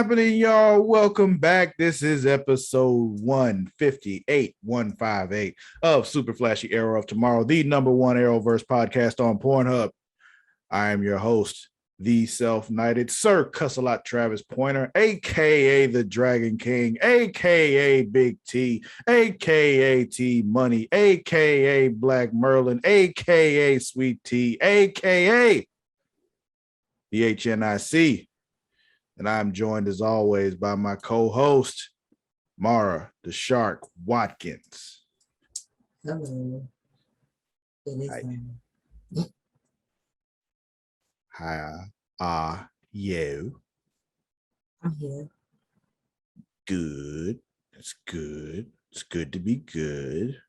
happening, y'all? Welcome back. This is episode 158, 158 of Super Flashy Arrow of Tomorrow, the number one Arrowverse podcast on Pornhub. I am your host, the self-knighted Sir Cussalott Travis Pointer, aka the Dragon King, aka Big T, aka T Money, aka Black Merlin, aka Sweet T, aka the HNIC. And I'm joined as always by my co-host, Mara the Shark Watkins. Hello. How are you? I'm here. Good. That's good. It's good to be good.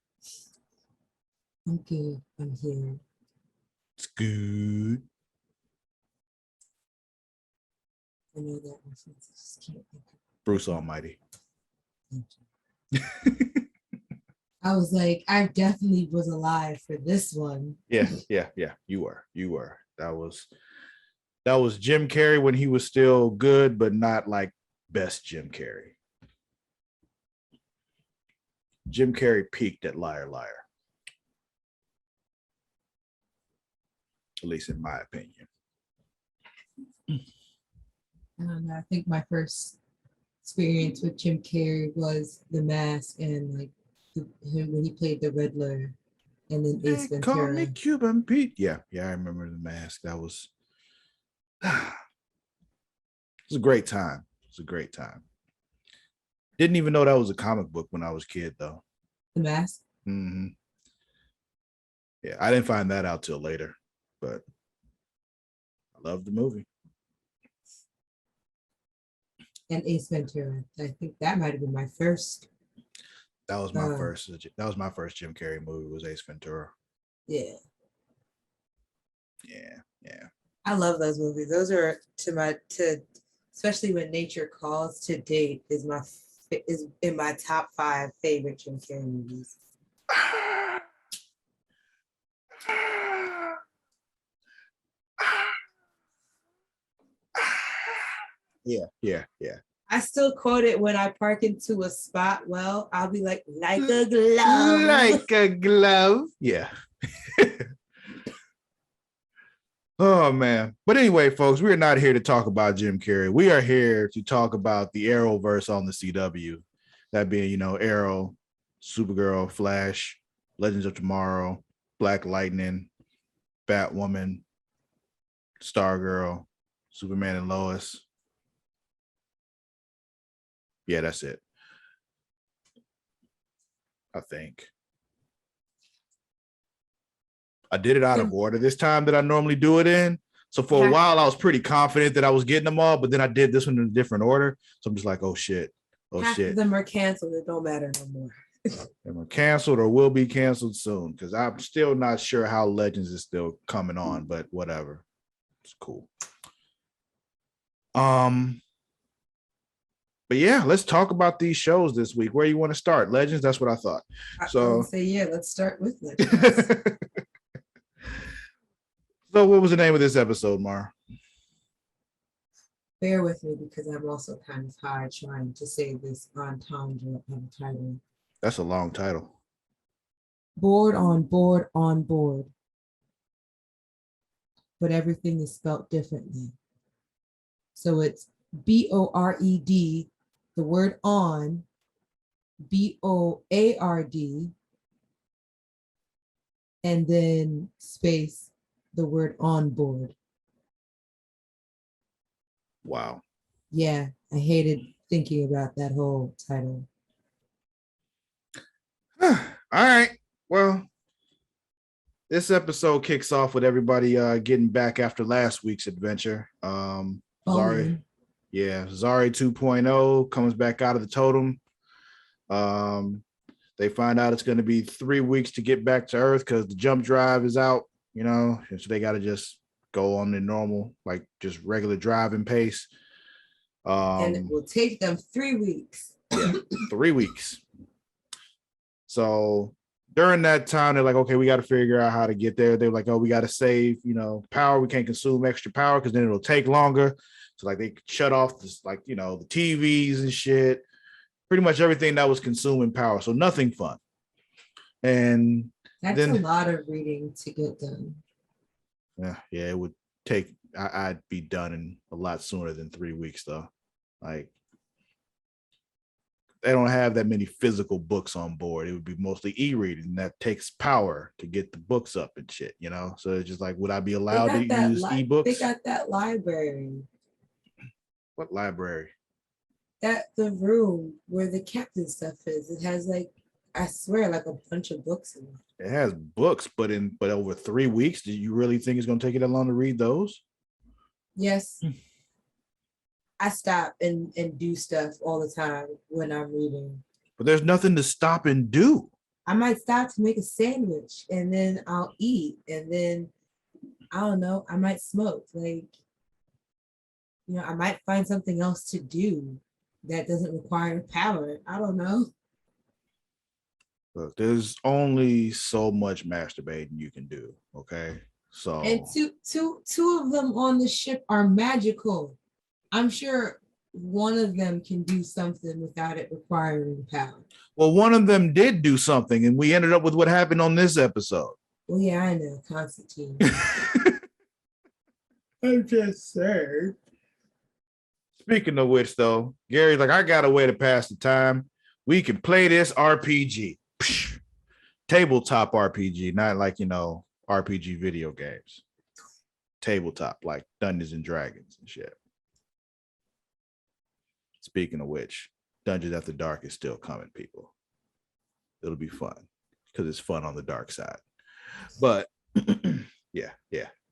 I'm good. I'm here. It's good. I know that reference. I just can't think of it. Bruce Almighty. I was like, I definitely was alive for this one. Yeah. You were. That was Jim Carrey when he was still good, but not like best Jim Carrey. Jim Carrey peaked at Liar Liar. At least in my opinion. I don't know. I think my first experience with Jim Carrey was The Mask and like him when he played the Riddler, and then Ace They call Ventura. me Cuban Pete. Yeah, I remember The Mask. That was it was a great time. Didn't even know that was a comic book when I was a kid, though. The Mask. Mm-hmm. Yeah, I didn't find that out till later, but I love the movie. And Ace Ventura. I think that might have been my first. That was my first. That was my first Jim Carrey movie. Was Ace Ventura. Yeah. Yeah. I love those movies. Those are especially when Nature Calls to date is in my top 5 favorite Jim Carrey movies. Yeah. I still quote it when I park into a spot. Well, I'll be like a glove. Like a glove. Yeah. Oh, man. But anyway, folks, we're not here to talk about Jim Carrey. We are here to talk about the Arrowverse on the CW. That being, Arrow, Supergirl, Flash, Legends of Tomorrow, Black Lightning, Batwoman, Stargirl, Superman and Lois. Yeah, that's it. I think. I did it out of order this time that I normally do it in. So for a while, I was pretty confident that I was getting them all, but then I did this one in a different order. So I'm just like, oh, shit. Half of them are canceled. It don't matter no more. They were canceled or will be canceled soon because I'm still not sure how Legends is still coming on, but whatever. It's cool. But yeah, let's talk about these shows this week. Where you want to start? Legends, that's what I thought. So let's start with Legends. So what was the name of this episode, Mar? Bear with me because I'm also kind of hard trying to say this entendre of a title. That's a long title. Board on board on board. But everything is spelled differently. So it's BORED, the word on, BOARD, and then space, the word on board. Wow. Yeah, I hated thinking about that whole title. All right. Well, this episode kicks off with everybody getting back after last week's adventure. Zari 2.0 comes back out of the totem. They find out it's going to be 3 weeks to get back to Earth because the jump drive is out, and so they got to just go on the normal, like just regular driving pace. And it will take them 3 weeks. Yeah, 3 weeks. So during that time, they're like, okay, we got to figure out how to get there. They're like, oh, we got to save, power. We can't consume extra power because then it'll take longer. So like they shut off this, like, the TVs and shit, pretty much everything that was consuming power. So nothing fun. And That's a then, lot of reading to get done. yeah, it would take, I'd be done in a lot sooner than 3 weeks though. Like, they don't have that many physical books on board. It would be mostly e-reading. That takes power to get the books up and shit, So it's just like, would I be allowed to use ebooks? They got that library. What library? The room where the captain stuff is. It has like, I swear, like a bunch of books in it. It has books, but over 3 weeks, do you really think it's going to take you that long to read those? Yes. I stop and do stuff all the time when I'm reading. But there's nothing to stop and do. I might stop to make a sandwich and then I'll eat. And then, I don't know, I might smoke. Like, I might find something else to do that doesn't require power. I don't know. Look, there's only so much masturbating you can do, okay? So, and two of them on the ship are magical. I'm sure one of them can do something without it requiring power. Well, one of them did do something, and we ended up with what happened on this episode. Well, yeah, I know, Constantine. I'm just saying. Speaking of which, though, Gary's like, I got a way to pass the time. We can play this RPG. Tabletop RPG, not like, RPG video games. Tabletop, like Dungeons and Dragons and shit. Speaking of which, Dungeons After Dark is still coming, people. It'll be fun because it's fun on the dark side. But yeah.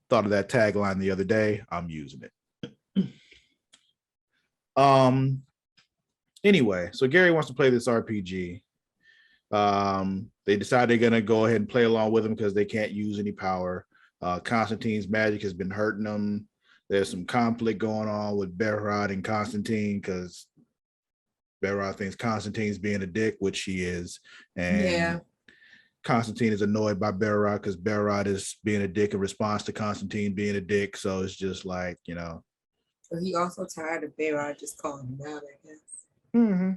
Thought of that tagline the other day. I'm using it. Anyway, so Gary wants to play this RPG. They decide they're gonna go ahead and play along with him because they can't use any power. Constantine's magic has been hurting them. There's some conflict going on with Berrod and Constantine because Berrod thinks Constantine's being a dick, which he is. And Constantine is annoyed by Berrod because Berrod is being a dick in response to Constantine being a dick. So it's just like, But he also tired of Berrod just calling him out, I guess. Mm-hmm.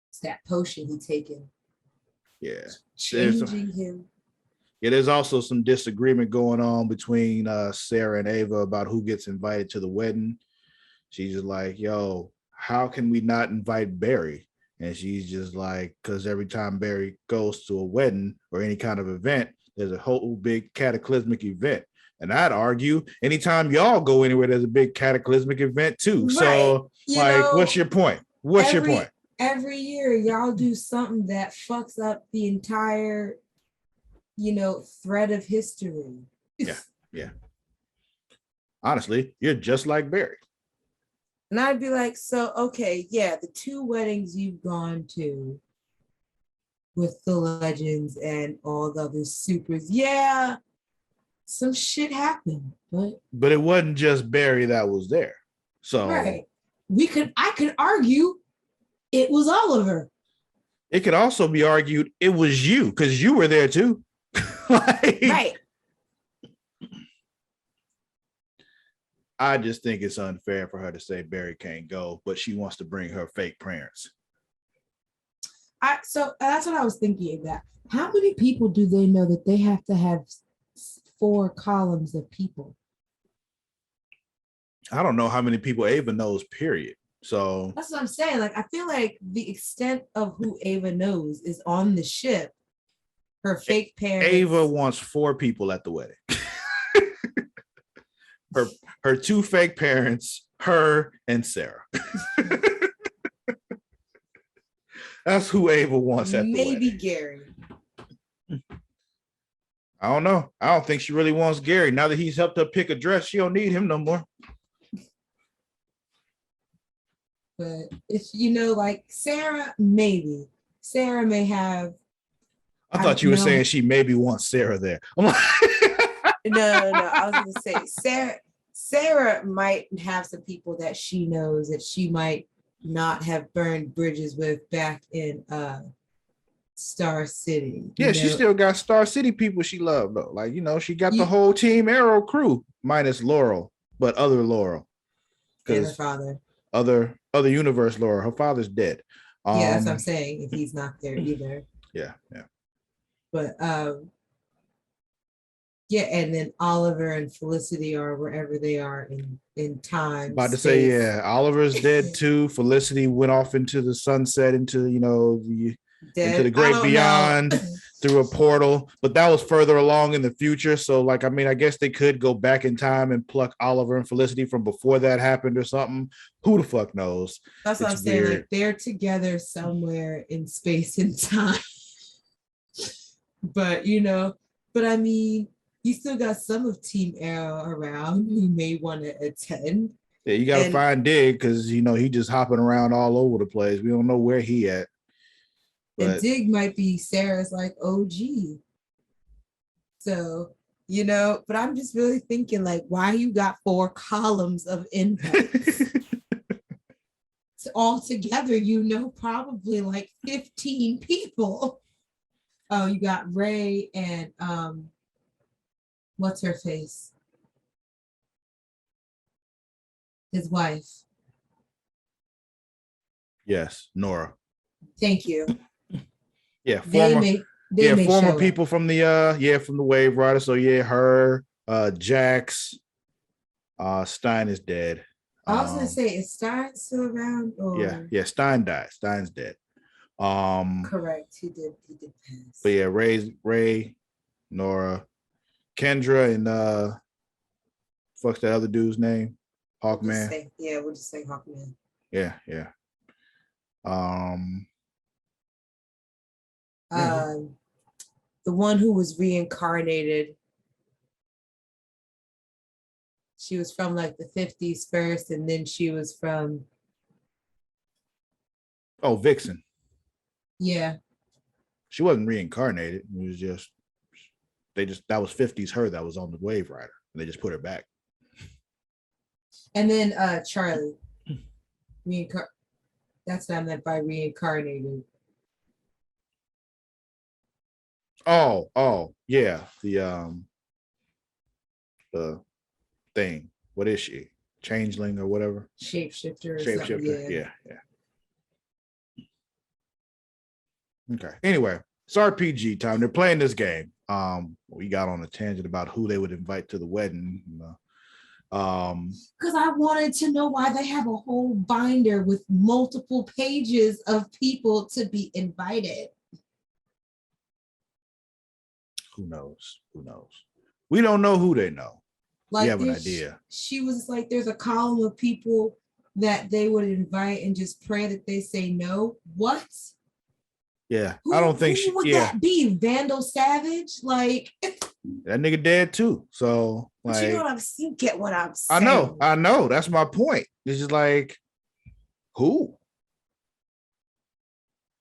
It's that potion he taken. Yeah. Changing him. Yeah, there's also some disagreement going on between Sarah and Ava about who gets invited to the wedding. She's just like, yo, how can we not invite Barry? And she's just like, because every time Barry goes to a wedding or any kind of event, there's a whole big cataclysmic event. And I'd argue anytime y'all go anywhere, there's a big cataclysmic event too. Right. So what's your point? What's your point? Every year y'all do something that fucks up the entire thread of history. Yeah. Honestly, you're just like Barry. And I'd be like, so, okay, yeah, the 2 weddings you've gone to with the legends and all the other supers, yeah, some shit happened, but it wasn't just Barry that was there. So right. I could argue it was Oliver. It could also be argued it was you because you were there too. Right. I just think it's unfair for her to say Barry can't go, but she wants to bring her fake parents. So that's what I was thinking about. How many people do they know that they have to have 4 columns of people? I don't know how many people Ava knows, period. So that's what I'm saying. Like, I feel like the extent of who Ava knows is on the ship. Her fake parents. Ava wants 4 people at the wedding. her 2 fake parents, her and Sarah. That's who Ava wants at the wedding. Maybe Gary. I don't know. I don't think she really wants Gary. Now that he's helped her pick a dress, she don't need him no more. But if like Sarah, maybe. Sarah may have. I thought you were saying she maybe wants Sarah there. I'm like, No. I was going to say Sarah might have some people that she knows that she might not have burned bridges with back in Star City. Yeah, she still got Star City people she loved though. Like, she got the whole Team Arrow crew minus Laurel, but other Laurel. And her father. Other universe Laurel. Her father's dead. Yeah, that's what I'm saying. If he's not there either. Yeah. But yeah, and then Oliver and Felicity are wherever they are in time. About to say, yeah, Oliver's dead too. Felicity went off into the sunset, into into the great beyond through a portal, but that was further along in the future. So, like, I mean, I guess they could go back in time and pluck Oliver and Felicity from before that happened or something. Who the fuck knows? That's what I'm saying. Like, they're together somewhere in space and time. But I mean, you still got some of Team Arrow around who may want to attend. Yeah, you got to find Dig because he just hopping around all over the place. We don't know where he at. And Dig might be Sarah's like OG. So, but I'm just really thinking like, why you got 4 columns of invites? All together, probably like 15 people. Oh, you got Ray and what's her face? His wife. Yes, Nora. Thank you. Yeah, former people from the from the Wave Rider. So yeah, her, Jax, Stein is dead. I was gonna say, is Stein still around? Or... Yeah, Stein died. Stein's dead. Correct. He did pass. But yeah, Ray, Nora, Kendra, and fuck's that other dude's name? Hawkman. We'll just say Hawkman. Yeah. The one who was reincarnated. She was from like the 50s first, and then she was from. Oh, Vixen. Yeah. She wasn't reincarnated. It was just that was 50s her that was on the Wave Rider. And they just put her back. And then Charlie. That's what I meant by reincarnated. Oh, yeah. The thing. What is she? Changeling or whatever? Shapeshifter. Yeah. Okay. Anyway, it's RPG time. They're playing this game. We got on a tangent about who they would invite to the wedding. Because I wanted to know why they have a whole binder with multiple pages of people to be invited. Who knows? We don't know who they know. Like, we have an idea. She was like, there's a column of people that they would invite and just pray that they say no. What? Yeah, I don't think who would that be? Vandal Savage? Like, that nigga dead too. So, like, you know what you get what I'm saying. I know. That's my point. It's just like, who?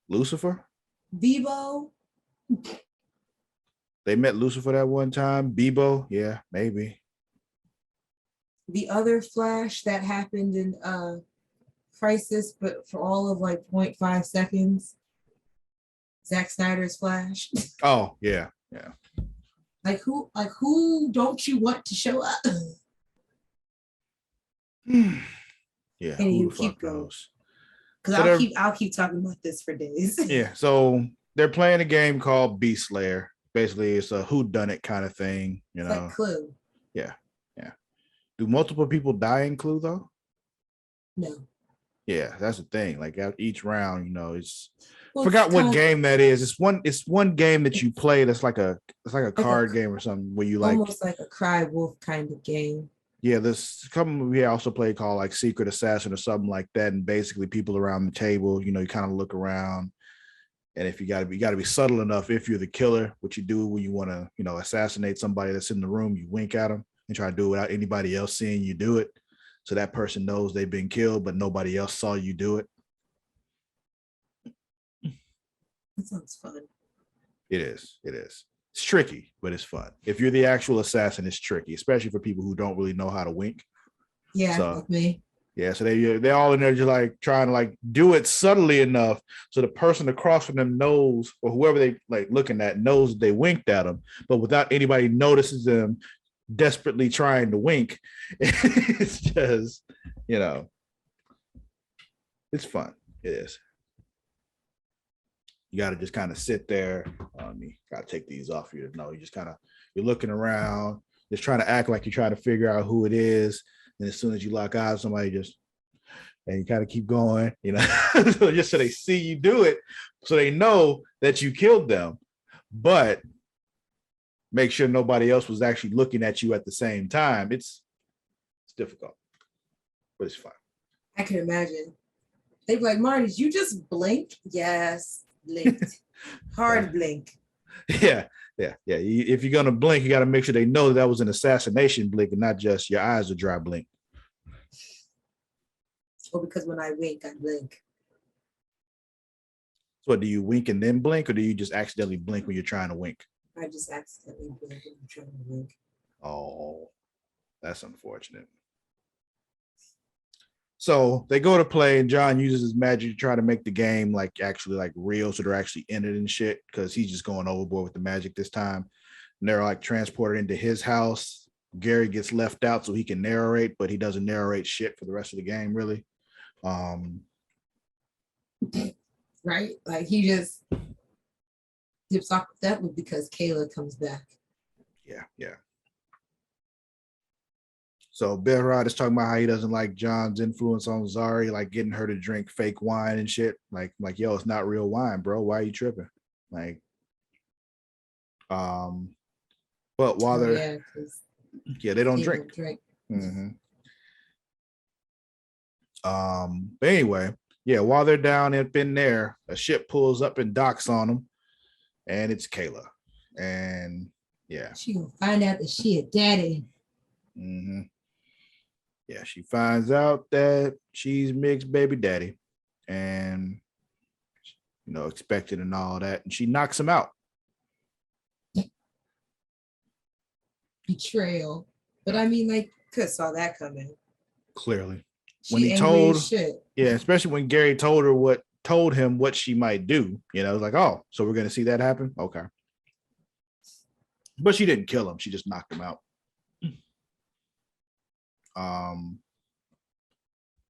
Lucifer? Bebo? They met Lucifer that one time. Bebo? Yeah, maybe. The other Flash that happened in Crisis, but for all of like 0.5 seconds. Zack Snyder's Flash. Oh, yeah. Like who don't you want to show up? Yeah, and who the fuck knows? Because I'll keep talking about this for days. Yeah, so they're playing a game called Beast Slayer. Basically, it's a whodunit kind of thing, It's like Clue. Yeah. Do multiple people die in Clue though? No. Yeah, that's the thing. Like each round, it's forgot what game that is. It's one game that you play that's like a card game or something where you almost like a cry wolf kind of game. Yeah, there's something we also play called like Secret Assassin or something like that. And basically people around the table, you kind of look around. And if you gotta be subtle enough, if you're the killer, what you do when you want to, assassinate somebody that's in the room, you wink at them and try to do it without anybody else seeing you do it. So that person knows they've been killed, but nobody else saw you do it. That sounds fun. It is. It's tricky, but it's fun. If you're the actual assassin, it's tricky, especially for people who don't really know how to wink. Yeah, like me. Yeah, so they're all in there just like trying to like do it subtly enough so the person across from them knows, or whoever they like looking at knows they winked at them, but without anybody notices them desperately trying to wink. It's just, you know, it's fun. It is. You got to just kind of sit there. You got to take these off you to know. You just kind of, you're looking around, just trying to act like you're trying to figure out who it is. And as soon as you lock eyes with somebody, just, and you kind of keep going, you know, just so they see you do it, so they know that you killed them, but make sure nobody else was actually looking at you at the same time. It's difficult, but it's fun. I can imagine. They'd be like, Marty, did you just blink? Yes, blinked. Hard blink. Yeah. If you're gonna blink, you got to make sure they know that was an assassination blink and not just your eyes are dry blink. Or because when I wink, I blink. So do you wink and then blink, or do you just accidentally blink when you're trying to wink? I just accidentally blink when I'm trying to wink. Oh, that's unfortunate. So they go to play, and John uses his magic to try to make the game like actually like real, so they're actually in it and shit, because he's just going overboard with the magic this time. And they're like transported into his house. Gary gets left out so he can narrate, but he doesn't narrate shit for the rest of the game, really. Right? Like he just dips off that one because Kayla comes back. Yeah. So Belrod is talking about how he doesn't like John's influence on Zari, like getting her to drink fake wine and shit. Like, yo, it's not real wine, bro. Why are you tripping? Like, but while they're they don't drink. Mm-hmm. But anyway, while they're down up in there, a ship pulls up and docks on them, and it's Kayla. And she gonna find out that she a daddy. Mm-hmm. Yeah, she finds out that she's Mig's baby daddy, and expected and all that, and she knocks him out. Betrayal. But I mean, like, could saw that coming. Clearly. When he told, especially when Gary told him what she might do, like, oh, so we're gonna see that happen? Okay. But she didn't kill him, she just knocked him out.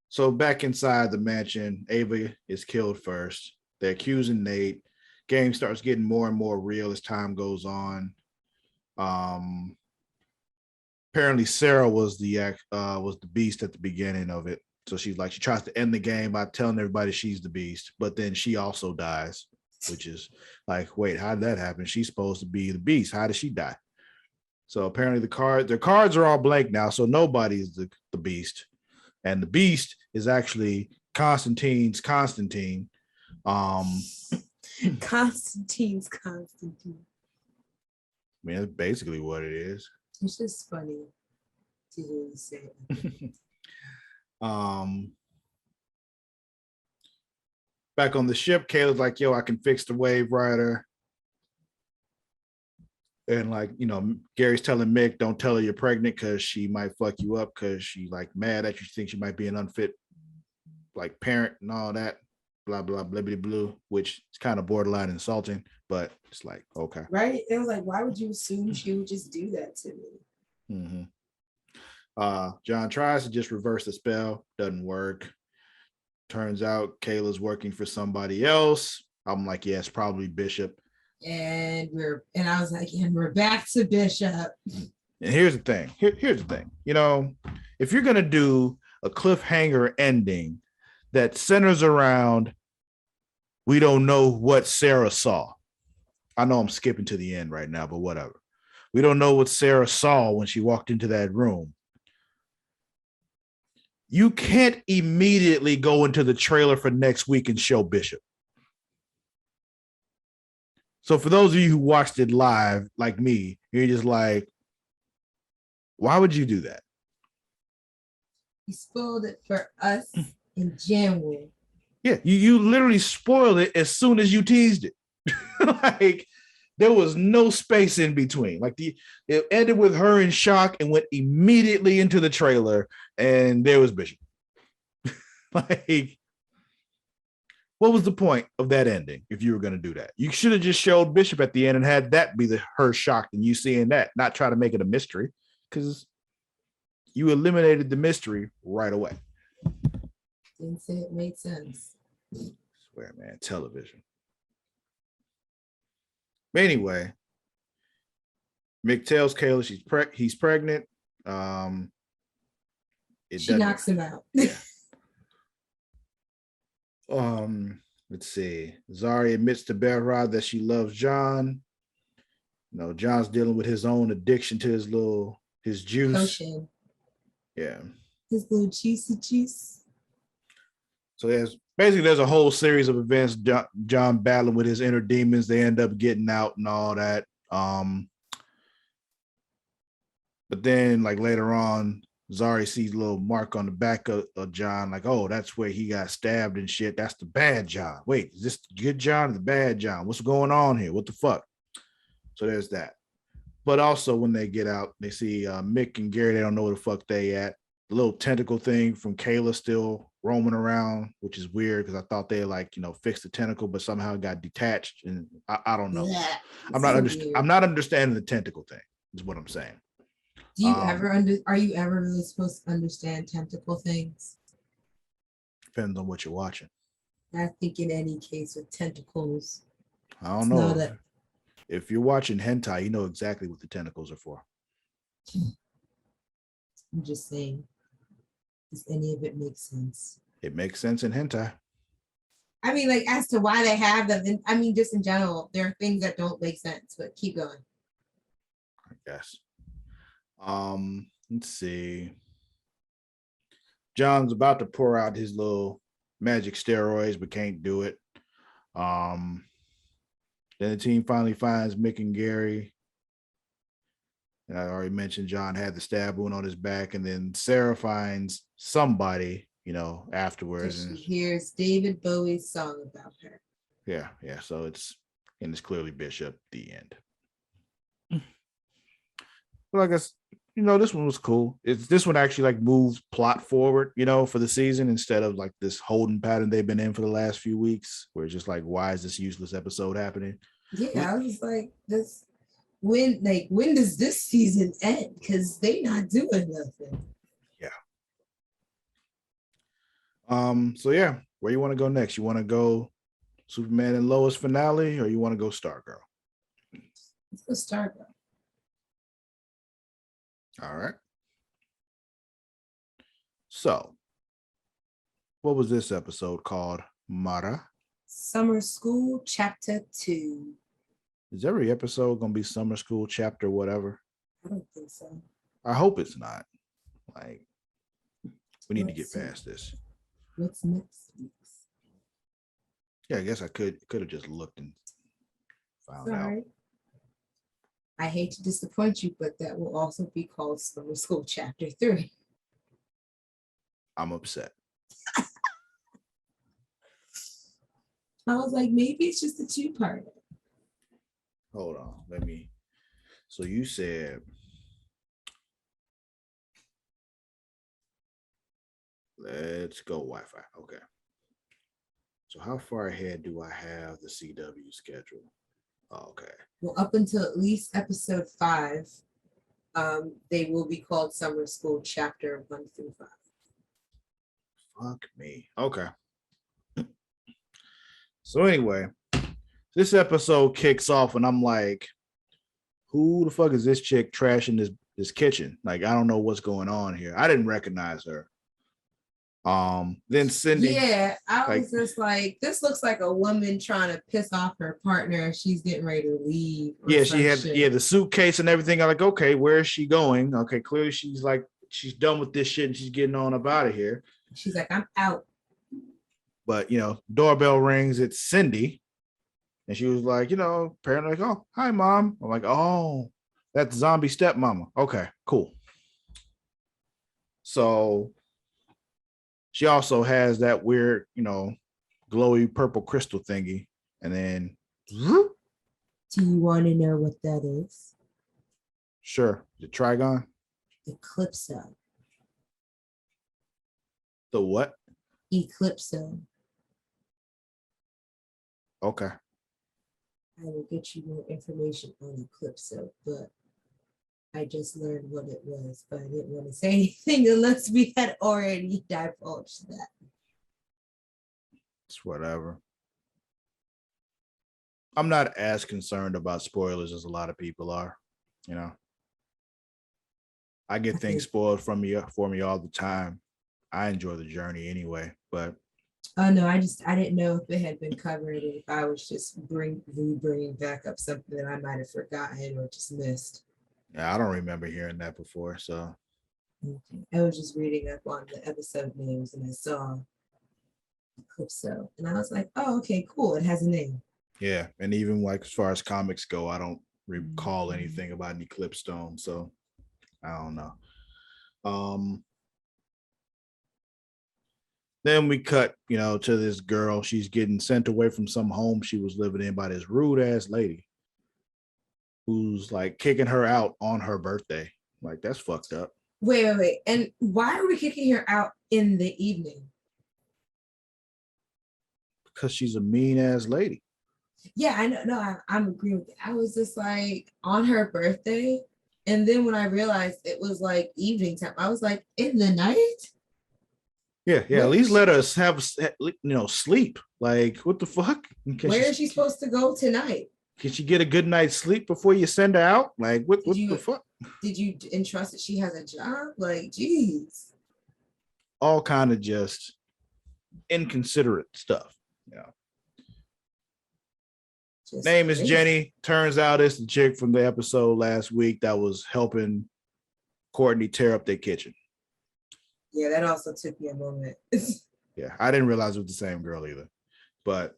So back inside the mansion, Ava is killed first. They're accusing Nate. Game starts getting more and more real as time goes on. Apparently Sarah was the beast at the beginning of it. So she tries to end the game by telling everybody she's the beast, but then she also dies, which is like, wait, how did that happen? She's supposed to be the beast. How did she die? So apparently their cards are all blank now, so nobody's the beast. And the beast is actually Constantine's Constantine. Constantine's Constantine. I mean, that's basically what it is. It's just funny to hear you say it. Back on the ship, Kayla's like, yo, I can fix the wave rider. And Gary's telling Mick, don't tell her you're pregnant because she might fuck you up because she mad at you. She thinks you might be an unfit parent and all that. Blah, blah, blah, blah, blah, which is kind of borderline insulting, but it's like, okay. Right? It was like, why would you assume she would just do that to me? Mm-hmm. John tries to just reverse the spell. Doesn't work. Turns out Kayla's working for somebody else. I'm like, yeah, it's probably Bishop. And I was like, and we're back to Bishop. And here's the thing. Here's the thing. If you're gonna do a cliffhanger ending that centers around, we don't know what Sarah saw. I know I'm skipping to the end right now, but whatever. We don't know what Sarah saw when she walked into that room. You can't immediately go into the trailer for next week and show Bishop. So for those of you who watched it live, like me, you're just like, why would you do that? You spoiled it for us in January. Yeah, you literally spoiled it as soon as you teased it. There was no space in between. It ended with her in shock and went immediately into the trailer, and there was Bishop. Like, what was the point of that ending if you were going to do that? You should have just showed Bishop at the end and had that be her shocked and you seeing that, not try to make it a mystery, because you eliminated the mystery right away. Didn't say it made sense. I swear, man, television. Anyway, Mick tells Kayla he's pregnant. She knocks him out. Yeah. Let's see. Zari admits to Belrod that she loves John. You know, John's dealing with his own addiction to his juice. Potion. Yeah. His little juicy juice. So there's a whole series of events. John battling with his inner demons. They end up getting out and all that. But then, like, later on, Zari sees a little mark on the back of John, like, oh, that's where he got stabbed and shit. That's the bad John. Wait, is this the good John or the bad John? What's going on here? What the fuck? So there's that. But also when they get out, they see Mick and Gary. They don't know where the fuck they at. The little tentacle thing from Kayla still roaming around, which is weird because I thought they fixed the tentacle, but somehow it got detached. And I don't know. Yeah, I'm not understanding the tentacle thing, is what I'm saying. Do you are you ever really supposed to understand tentacle things? Depends on what you're watching. I think in any case with tentacles. I don't know. If you're watching hentai, you know exactly what the tentacles are for. I'm just saying, does any of it make sense? It makes sense in hentai. I mean, like, as to why they have them. I mean, just in general, there are things that don't make sense, but keep going. I guess. Let's see. John's about to pour out his little magic steroids, but can't do it. Then the team finally finds Mick and Gary. And I already mentioned John had the stab wound on his back, and then Sarah finds somebody, afterwards. So she hears David Bowie's song about her. Yeah. So it's clearly Bishop. The end. Well, I guess this one was cool. This one actually moves plot forward, for the season instead of this holding pattern they've been in for the last few weeks, where it's just why is this useless episode happening? Yeah, I was like, this. When does this season end? Because they not doing nothing. Yeah. So yeah, where you want to go next? You want to go Superman and Lois finale, or you want to go Stargirl? Let's go Stargirl. All right. So, what was this episode called, Mara? Summer School Chapter 2. Is every episode going to be Summer School Chapter whatever? I don't think so. I hope it's not. We need to get past this. What's next week's? Yeah, I guess I could have just looked and found out. I hate to disappoint you, but that will also be called Summer School Chapter 3. I'm upset. I was like, maybe it's just a 2-parter. Hold on, so you said, let's go Wi-Fi. Okay. So how far ahead do I have the CW schedule? Oh, okay. Well, up until at least episode 5, they will be called Summer School Chapter 1 through 5. Fuck me. Okay. So anyway, this episode kicks off and I'm like, who the fuck is this chick trashing this kitchen? I don't know what's going on here. I didn't recognize her. Then Cindy. Yeah, I was just like, this looks like a woman trying to piss off her partner. She's getting ready to leave. Yeah, she had the suitcase and everything. I'm like, okay, where is she going? Okay, clearly she's done with this shit and she's getting on up out of here. She's like, I'm out. But doorbell rings. It's Cindy. And she was like, apparently oh, hi, Mom. I'm like, oh, that's zombie stepmama. Okay, cool. So she also has that weird, glowy purple crystal thingy. And then. Do you want to know what that is? Sure. The Trigon? The Calypso. The what? Eclipso. Okay. I will get you more information on Eclipso, but I just learned what it was, but I didn't want to say anything unless we had already divulged that. It's whatever. I'm not as concerned about spoilers as a lot of people are. You know, I get things spoiled for me all the time. I enjoy the journey anyway, but oh no, I didn't know if it had been covered, or if I was just bringing back up something that I might have forgotten or just missed. yeah, I don't remember hearing that before. So okay. I was just reading up on the episode names and I saw Eclipso, and I was like, oh, okay, cool. It has a name. yeah, and even like as far as comics go, I don't recall anything about an Eclipse Stone, so I don't know. Then we cut, to this girl. She's getting sent away from some home she was living in by this rude ass lady who's like kicking her out on her birthday. Like, that's fucked up. Wait. And why are we kicking her out in the evening? Because she's a mean ass lady. Yeah, I know. No, I'm agreeing with it. I was just like on her birthday. And then when I realized it was like evening time, I was like, in the night? Yeah. At least let us have, sleep. Like, what the fuck? Where is she supposed to go tonight? Can she get a good night's sleep before you send her out? Like, what the fuck? Did you entrust that she has a job? Like, geez. All kind of just inconsiderate stuff. Just name crazy. Is Jenny. Turns out it's the chick from the episode last week that was helping Courtney tear up their kitchen. Yeah, that also took me a moment. Yeah, I didn't realize it was the same girl either. But,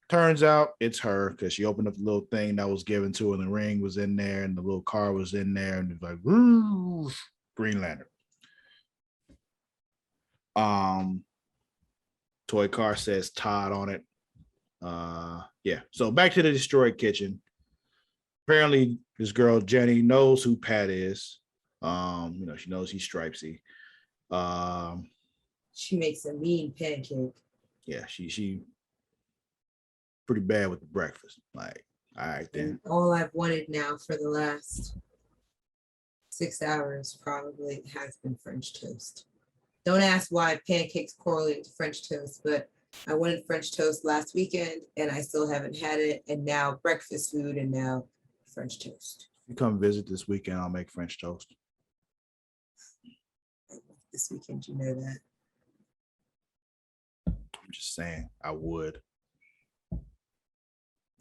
turns out it's her because she opened up the little thing that was given to her, and the ring was in there, and the little car was in there, and it's like, woo, Green Lantern. Toy car says Todd on it. Yeah, so back to the destroyed kitchen. Apparently this girl Jenny knows who Pat is. She knows he's Stripesy. She makes a mean pancake. Yeah, she pretty bad with the breakfast. Like, all right then. And all I've wanted now for the last 6 hours probably has been French toast. Don't ask why pancakes correlate to French toast, but I wanted French toast last weekend and I still haven't had it. And now breakfast food and now French toast. If you come visit this weekend, I'll make French toast. This weekend, you know that. I'm just saying, I would.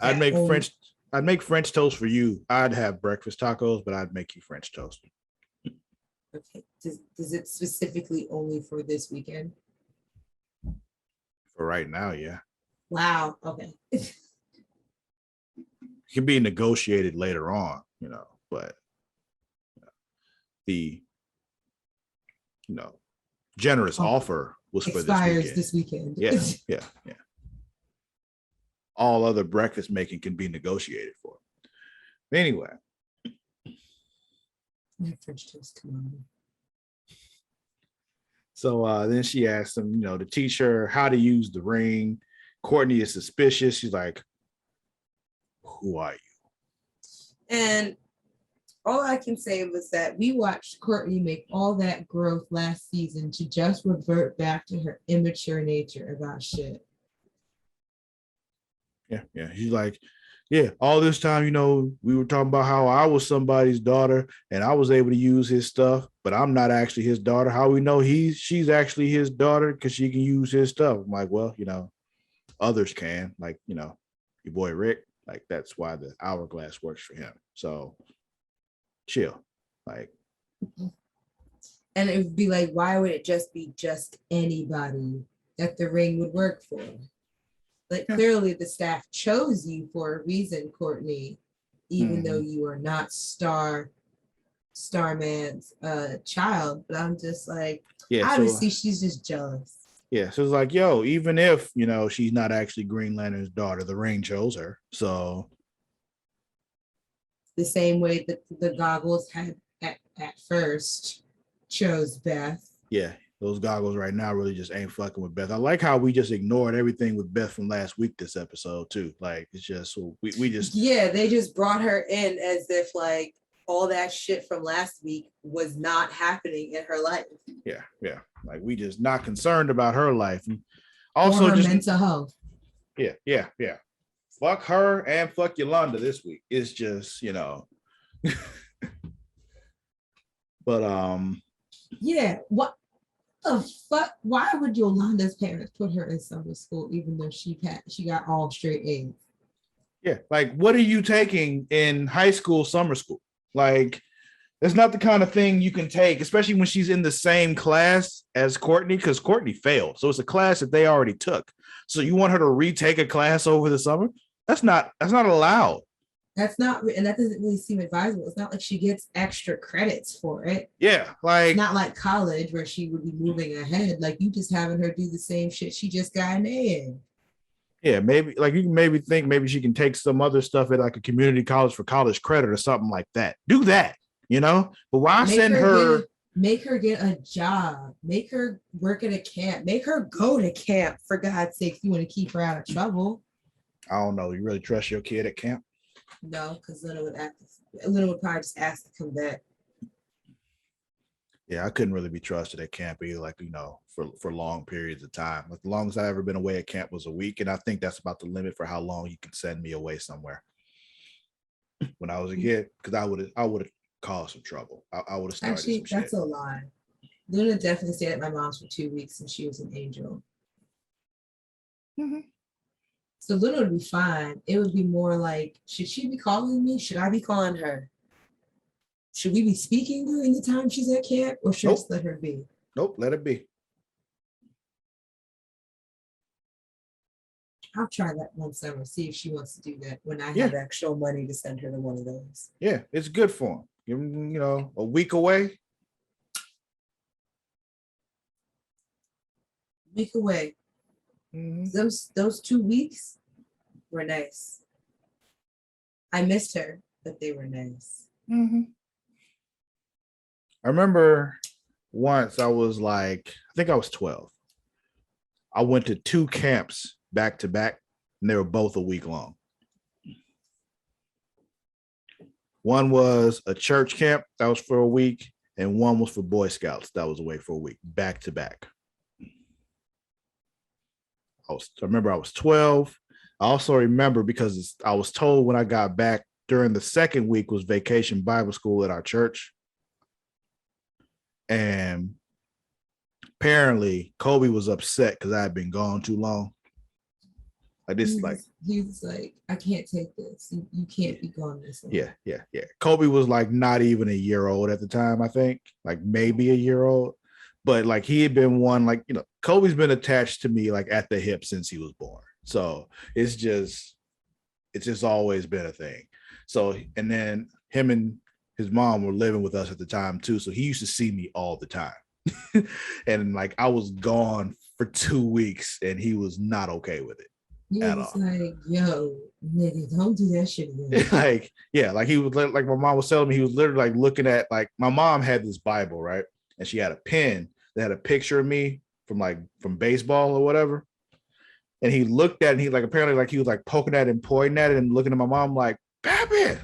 I'd make French toast for you. I'd have breakfast tacos, but I'd make you French toast. Okay. Does it specifically only for this weekend? For right now, yeah. Wow. Okay. It can be negotiated later on, but the generous offer was for this weekend. Yeah. All other breakfast making can be negotiated for. Anyway. French toast, come on. So then she asked him, to teach her how to use the ring. Courtney is suspicious. She's like, who are you? And all I can say was that we watched Courtney make all that growth last season to just revert back to her immature nature about shit. Yeah. She's like, yeah, all this time, we were talking about how I was somebody's daughter and I was able to use his stuff, but I'm not actually his daughter. How we know she's actually his daughter because she can use his stuff. I'm like, well, others can, like, your boy Rick, like that's why the hourglass works for him. So chill. Like, and it would be like, why would it just be just anybody that the ring would work for? Like, clearly the staff chose you for a reason, Courtney, even though you are not Starman's child. But I'm just like, obviously she's just jealous. Yeah, so it's like, yo, even if, she's not actually Green Lantern's daughter, the ring chose her. So the same way that the goggles had at first chose Beth. Yeah, those goggles right now really just ain't fucking with Beth. I like how we just ignored everything with Beth from last week this episode too. Like it's just we just they just brought her in as if like all that shit from last week was not happening in her life. Yeah. Like we just not concerned about her life. And also or her just mental health. Yeah. Fuck her and fuck Yolanda this week. It's just, but yeah, what the fuck? Why would Yolanda's parents put her in summer school even though she got all straight A's? Yeah, like what are you taking in high school, summer school? Like that's not the kind of thing you can take, especially when she's in the same class as Courtney, because Courtney failed. So it's a class that they already took. So you want her to retake a class over the summer? That's not allowed. That's not, and that doesn't really seem advisable. It's not like she gets extra credits for it. Yeah, like it's not like college where she would be moving ahead. Like you just having her do the same shit she just got an A in. Yeah, maybe like you can maybe think maybe she can take some other stuff at like a community college for college credit or something like that. Do that, But why send her? Make her get a job. Make her work at a camp. Make her go to camp. For God's sake, you want to keep her out of trouble. I don't know. You really trust your kid at camp? No, because Luna would probably just ask to come back. Yeah, I couldn't really be trusted at camp either, like, for long periods of time. Like the longest I've ever been away at camp was a week. And I think that's about the limit for how long you can send me away somewhere. When I was a kid, because I would have caused some trouble. I would have started some shit. That's a lie. Luna definitely stayed at my mom's for 2 weeks and she was an angel. Mm-hmm. So Luna would be fine. It would be more like, should she be calling me? Should I be calling her? Should we be speaking during the time she's at camp, or should I just let her be? Nope, let it be. I'll try that one summer, see if she wants to do that when I have actual money to send her to one of those. Yeah, it's good for him. Give him, a week away. Week away. Mm-hmm. Those 2 weeks were nice. I missed her, but they were nice. Mm-hmm. I remember once I was like, I think I was 12. I went to 2 camps back to back, and they were both a week long. One was a church camp that was for a week, and one was for Boy Scouts that was away for a week, back to back. I remember I was 12. I also remember because I was told when I got back during the second week was vacation Bible school at our church. And apparently Kobe was upset because I had been gone too long. He was like, I can't take this. You can't be gone this long. Yeah. Kobe was like not even a year old at the time, I think, like maybe a year old. But like he had been one, like, Kobe's been attached to me like at the hip since he was born. So it's just always been a thing. So, and then him and his mom were living with us at the time too. So he used to see me all the time. And like I was gone for 2 weeks and he was not okay with it. He was like, yo, nigga, don't do that shit again. like he was like my mom was telling me, he was literally like looking at, like, my mom had this Bible, right? And she had a pen that had a picture of me from baseball or whatever. And he looked at it and he like apparently like he was like poking at it and pointing at it and looking at my mom like, Batman.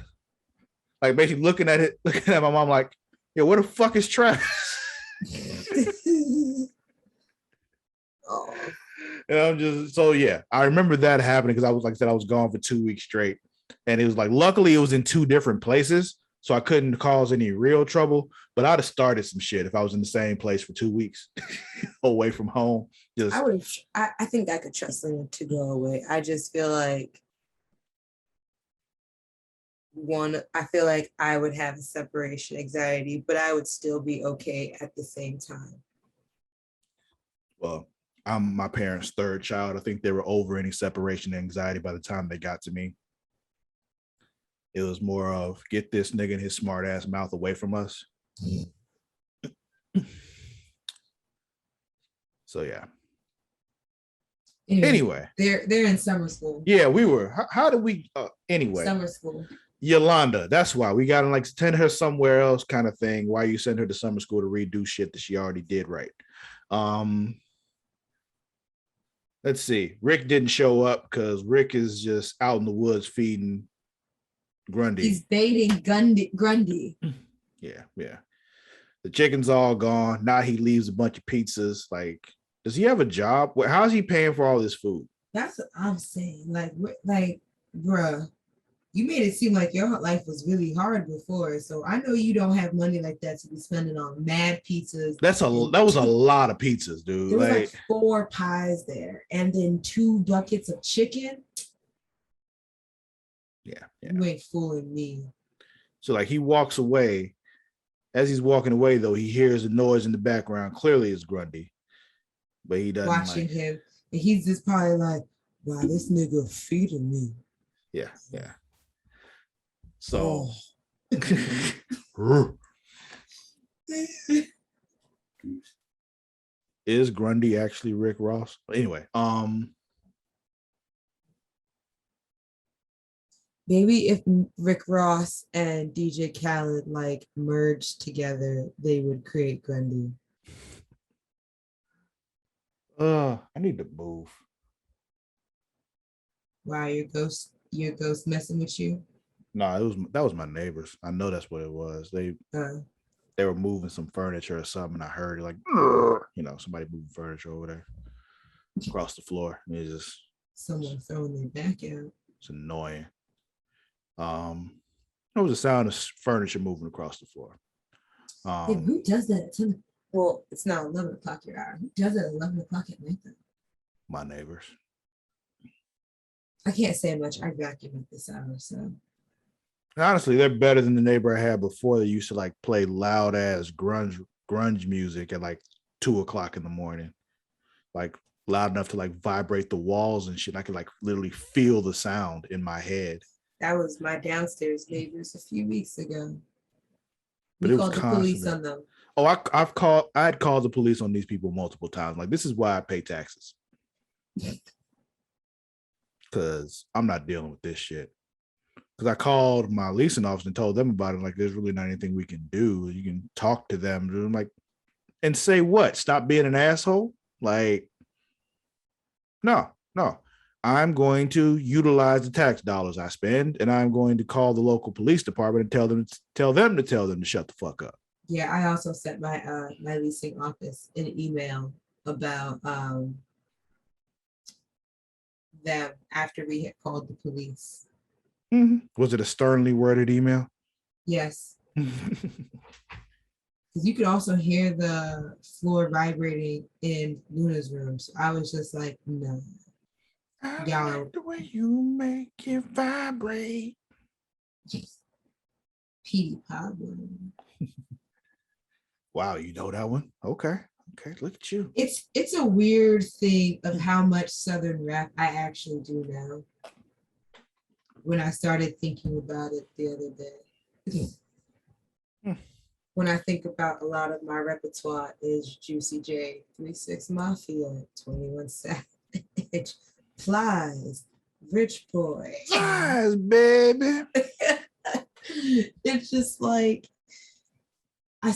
Like basically looking at my mom like, yeah, where the fuck is Travis? Oh. And I'm just, so yeah, I remember that happening because I was, like I said, I was gone for 2 weeks straight. And it was like, luckily it was in 2 different places. So I couldn't cause any real trouble, but I'd have started some shit if I was in the same place for 2 weeks away from home. I think I could trust them to go away. I just feel like I feel like I would have a separation anxiety, but I would still be okay at the same time. Well, I'm my parents' third child. I think they were over any separation anxiety by the time they got to me. It was more of get this nigga and his smart ass mouth away from us. So yeah. Anyway, they're in summer school. Yeah, we were. How did we? Anyway, summer school. Yolanda. That's why we got to like send her somewhere else, kind of thing. Why you send her to summer school to redo shit that she already did right. Um, let's see. Rick didn't show up because Rick is just out in the woods feeding Grundy. He's baiting Grundy. Yeah, yeah. The chicken's all gone. Now he leaves a bunch of pizzas. Like, does he have a job? How's he paying for all this food? That's what I'm saying. Like, bruh, you made it seem like your life was really hard before. So I know you don't have money like that to be spending on mad pizzas. That was a lot of pizzas, dude. There was like 4 pies there, and then 2 buckets of chicken. Yeah. You ain't fooling me. So like he walks away. As he's walking away, though, he hears a noise in the background. Clearly, it's Grundy, but he doesn't watching him, and he's just probably like, "Wow, this nigga feeding me." Yeah. So, is Grundy actually Rick Ross? Anyway, maybe if Rick Ross and DJ Khaled like merged together, they would create Grundy. I need to move. Wow, your ghost messing with you? No, that was my neighbors. I know that's what it was. They were moving some furniture or something. I heard like, somebody moving furniture over there across the floor. And it's just someone throwing their back out. It's annoying. It was the sound of furniture moving across the floor. Hey, who does that at 10? Well, it's not 11 o'clock your hour. Who does it at 11 o'clock at night? My neighbors. I can't say much. I vacuum at this hour, so. Honestly, they're better than the neighbor I had before. They used to like play loud ass grunge music at like 2 o'clock in the morning, like loud enough to like vibrate the walls and shit. I could like literally feel the sound in my head. That was my downstairs neighbors a few weeks ago. But it was constant. The police on them. Oh, I had called the police on these people multiple times. Like, this is why I pay taxes. Because I'm not dealing with this shit. Because I called my leasing office and told them about it. Like, there's really not anything we can do. You can talk to them. I'm like, and say what? Stop being an asshole? Like, no. I'm going to utilize the tax dollars I spend, and I'm going to call the local police department and tell them to shut the fuck up. Yeah, I also sent my my leasing office an email about them after we had called the police. Mm-hmm. Was it a sternly worded email? Yes. Because you could also hear the floor vibrating in Luna's room. So I was just like, no. Y'all like the way you make it vibrate. Yes. Petey Pablo. Wow, you know that one? Okay, look at you. It's a weird thing of how much Southern rap I actually do now. When I started thinking about it the other day. When I think about a lot of my repertoire is Juicy J, 3-6 Mafia, 21 Savage, Plies, Rich Boy. Plies, baby. It's just like, I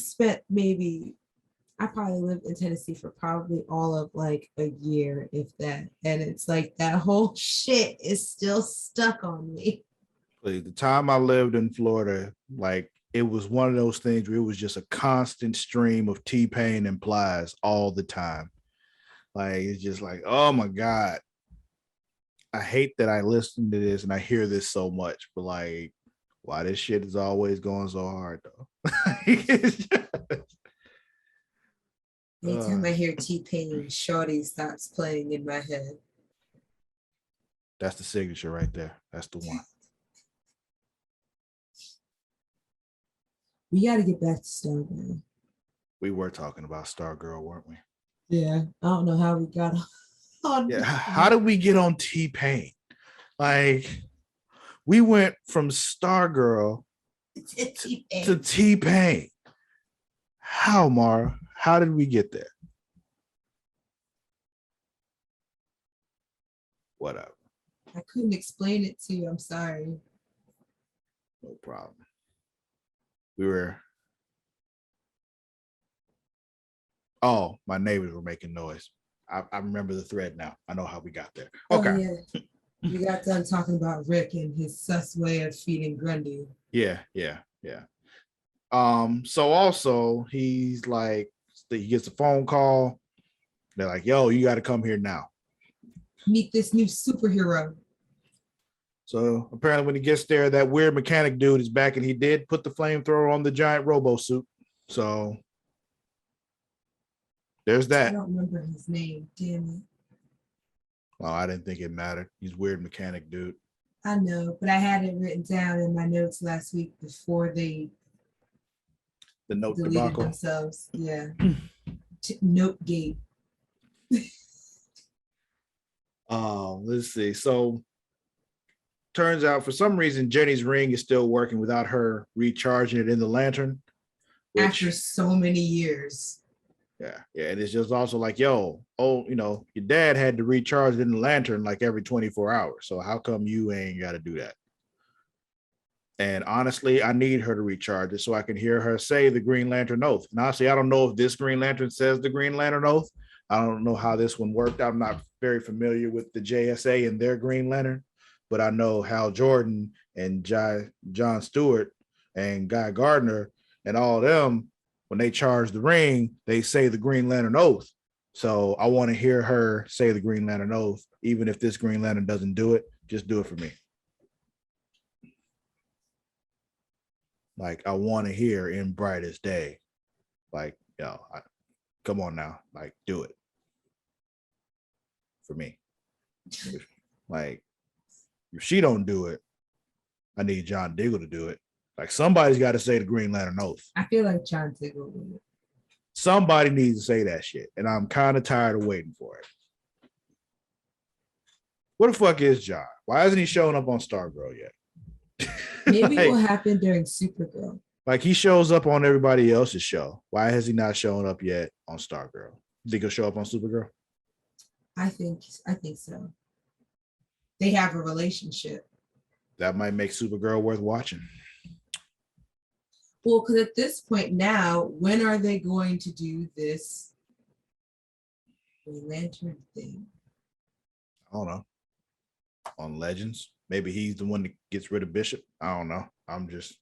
probably lived in Tennessee for probably all of like a year, if that. And it's like that whole shit is still stuck on me. Like, the time I lived in Florida, like, it was one of those things where it was just a constant stream of T-Pain and Plies all the time. Like, it's just like, oh my God. I hate that I listen to this and I hear this so much, but like, why this shit is always going so hard though? Anytime I hear T-Pain, Shorty stops playing in my head. That's the signature right there. That's the one. We got to get back to Stargirl. We were talking about Stargirl, weren't we? Yeah. I don't know how we got on. Yeah. How did we get on T-Pain? Like, we went from Stargirl to T-Pain. How, Mara? How did we get there? Whatever. I couldn't explain it to you. I'm sorry. No problem. We were. Oh, my neighbors were making noise. I remember the thread now. I know how we got there. Okay. Oh, yeah. We got done talking about Rick and his sus way of feeding Grundy. Yeah. So also he's like, he gets a phone call. They're like, yo, you got to come here now. Meet this new superhero. So apparently when he gets there, that weird mechanic dude is back, and he did put the flamethrower on the giant robo suit. So there's I that. don't remember his name. Damn it. Well, I didn't think it mattered. He's weird mechanic dude. I know, but I had it written down in my notes last week before they The note deleted debacle. themselves. Yeah. Note gate. Let's see. So turns out for some reason Jenny's ring is still working without her recharging it in the lantern. After so many years. Yeah. And it's just also like, yo, your dad had to recharge it in the lantern like every 24 hours. So how come you ain't got to do that? And honestly, I need her to recharge it so I can hear her say the Green Lantern oath. And honestly, I don't know if this Green Lantern says the Green Lantern oath. I don't know how this one worked. I'm not very familiar with the JSA and their Green Lantern, but I know Hal Jordan and John Stewart and Guy Gardner and all of them, when they charge the ring, they say the Green Lantern oath. So I want to hear her say the Green Lantern oath, even if this Green Lantern doesn't do it, just do it for me. Like, I want to hear in brightest day. Like, come on now. Like, do it for me. If she don't do it, I need John Diggle to do it. Like, somebody's got to say the Green Lantern oath. I feel like John Diggle would. Somebody needs to say that shit. And I'm kind of tired of waiting for it. What the fuck is John? Why hasn't he showing up on Stargirl yet? Maybe it will happen during Supergirl. Like, he shows up on everybody else's show. Why has he not shown up yet on Stargirl? Think he'll show up on Supergirl? I think so. They have a relationship. That might make Supergirl worth watching. Well, because at this point now, when are they going to do this Green Lantern thing? I don't know. On Legends? Maybe he's the one that gets rid of Bishop. I don't know. I'm just...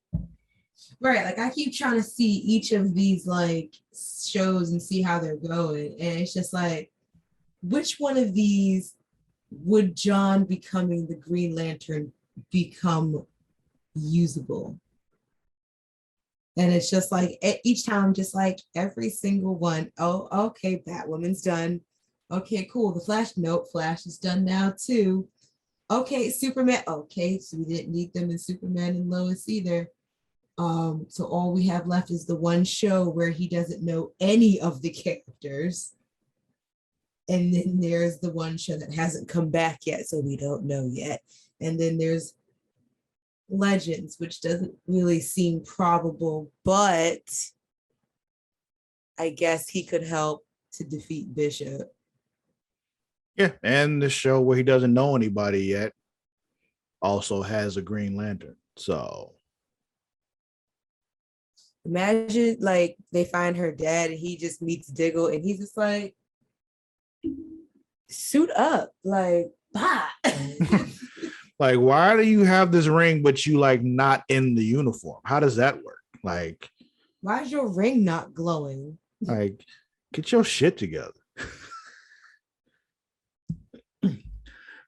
Right. Like, I keep trying to see each of these like shows and see how they're going. And it's just like, which one of these would John becoming the Green Lantern become usable? And it's just like each time, just like every single one. Oh, okay, Batwoman's done. Okay, cool. The Flash, nope, Flash is done now too. Okay, Superman. Okay, so we didn't need them in Superman and Lois either. So all we have left is the one show where he doesn't know any of the characters. And then there's the one show that hasn't come back yet, so we don't know yet. And then there's Legends, which doesn't really seem probable, but I guess he could help to defeat Bishop. Yeah, and the show where he doesn't know anybody yet also has a Green Lantern. So imagine like they find her dad and he just meets Diggle and he's just like, suit up, like, bah. like, why do you have this ring but you like not in the uniform? How does that work? Like, why is your ring not glowing? Like, get your shit together.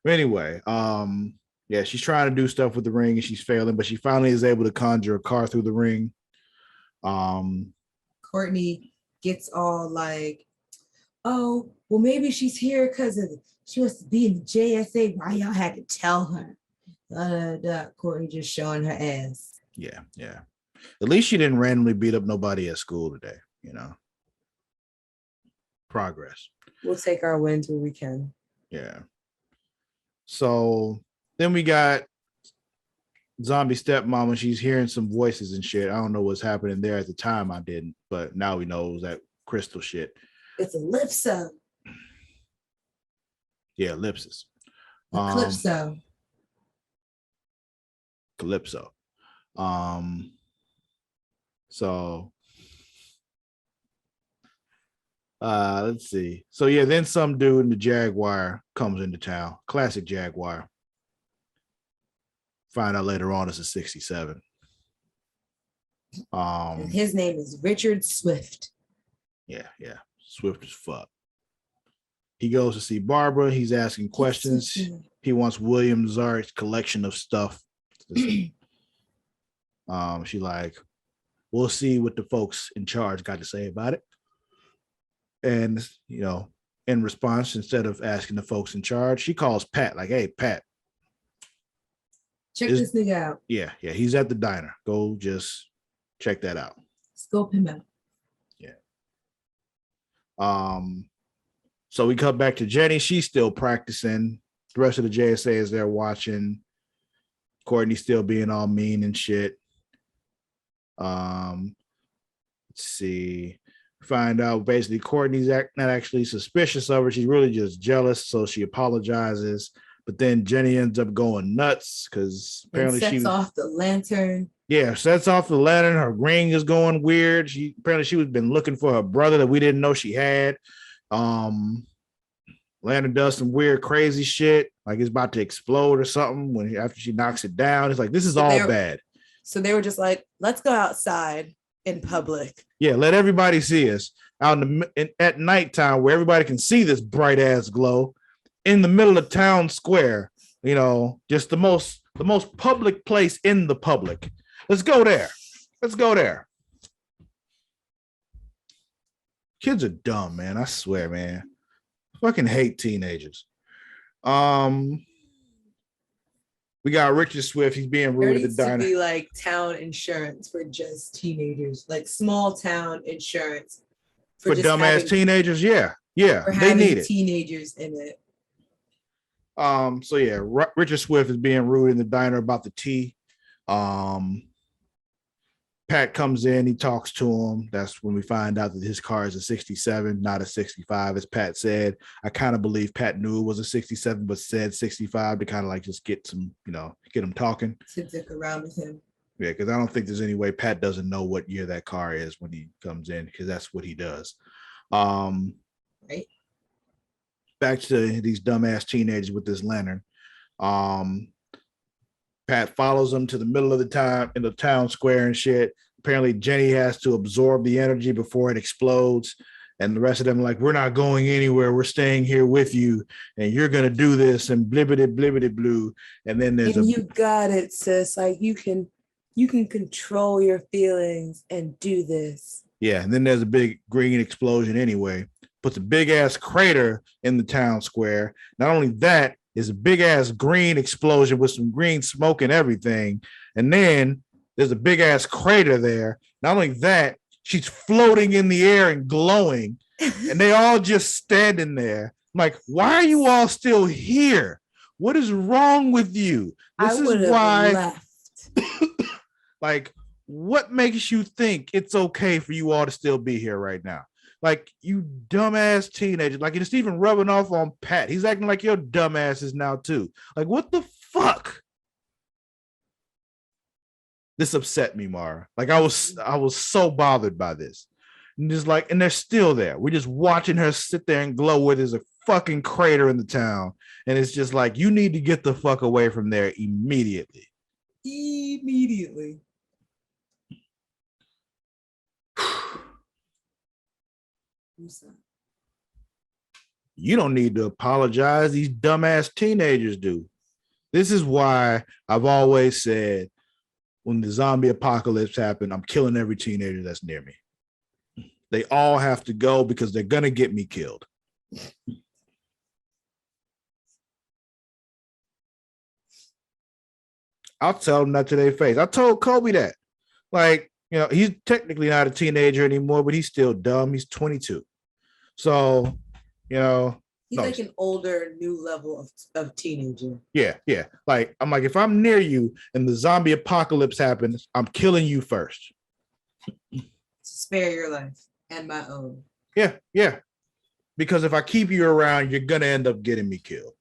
Anyway, yeah, she's trying to do stuff with the ring and she's failing, but she finally is able to conjure a car through the ring. Courtney gets all like, oh, well, maybe she's here because she wants to be in the JSA. Why y'all had to tell her? Courtney just showing her ass. Yeah. At least she didn't randomly beat up nobody at school today, Progress. We'll take our wins where we can. Yeah. So then we got zombie stepmom and she's hearing some voices and shit. I don't know what's happening there at the time. I didn't, but now we know it was that crystal shit. It's Ellipso. Yeah, ellipsis. Calypso. Calypso. So let's see. So yeah, then some dude in the Jaguar comes into town. Classic Jaguar. Find out later on it's a 67. And his name is Richard Swift. Yeah. Swift as fuck. He goes to see Barbara. He's asking questions. He wants William Zart's collection of stuff. She like, we'll see what the folks in charge got to say about it. And, in response, instead of asking the folks in charge, she calls Pat, like, hey, Pat. Check this nigga out. Yeah, he's at the diner. Go just check that out. Scope him out. Yeah. So we cut back to Jenny. She's still practicing. The rest of the JSA is there watching. Courtney still being all mean and shit. Let's see. Find out basically Courtney's not actually suspicious of her. She's really just jealous, so she apologizes. But then Jenny ends up going nuts because apparently she sets off the lantern. Yeah, sets off the lantern. Her ring is going weird. She was been looking for her brother that we didn't know she had. Lantern does some weird, crazy shit, like it's about to explode or something. After she knocks it down, it's like this is all bad. So they were just like, let's go outside in public. Yeah, let everybody see us out at nighttime where everybody can see this bright ass glow in the middle of town square. Just the most public place in the public. Let's go there. Kids are dumb, man. I swear, man. Fucking hate teenagers. We got Richard Swift. He's being rude at the diner. There needs to be like town insurance for just teenagers, like small town insurance for dumbass teenagers. Yeah, they need it. Teenagers in it. So yeah, Richard Swift is being rude in the diner about the tea. Pat comes in, he talks to him. That's when we find out that his car is a 67, not a 65, as Pat said. I kind of believe Pat knew it was a 67, but said 65 to kind of like just get some, get him talking. To dick around with him. Yeah, because I don't think there's any way Pat doesn't know what year that car is when he comes in, because that's what he does. Right. Back to these dumbass teenagers with this lantern. Pat follows them to the middle of the town square and shit. Apparently Jenny has to absorb the energy before it explodes. And the rest of them are like, we're not going anywhere. We're staying here with you. And you're going to do this and blibbity blue. And then you got it, sis. Like you can control your feelings and do this. Yeah. And then there's a big green explosion anyway. Puts a big ass crater in the town square. Not only that, is a big ass green explosion with some green smoke and everything. And then there's a big ass crater there. Not only that, she's floating in the air and glowing. And they all just standing there. I'm like, why are you all still here? What is wrong with you? This is why left. Like, what makes you think it's okay for you all to still be here right now? Like, you dumbass teenager. Like, it's even rubbing off on Pat. He's acting like your dumbass is now too. Like, what the fuck? This upset me, Mara. Like, I was so bothered by this. And just like, and they're still there. We're just watching her sit there and glow where there's a fucking crater in the town. And it's just like, you need to get the fuck away from there immediately. Immediately. You don't need to apologize. These dumbass teenagers do. This is why I've always said when the zombie apocalypse happened, I'm killing every teenager that's near me. They all have to go because they're going to get me killed. I'll tell them that to their face. I told Kobe that. Like, he's technically not a teenager anymore, but he's still dumb. He's 22. So, he's like an older, new level of teenager. Yeah. Like, I'm like, if I'm near you and the zombie apocalypse happens, I'm killing you first. To spare your life and my own. Yeah. Because if I keep you around, you're going to end up getting me killed.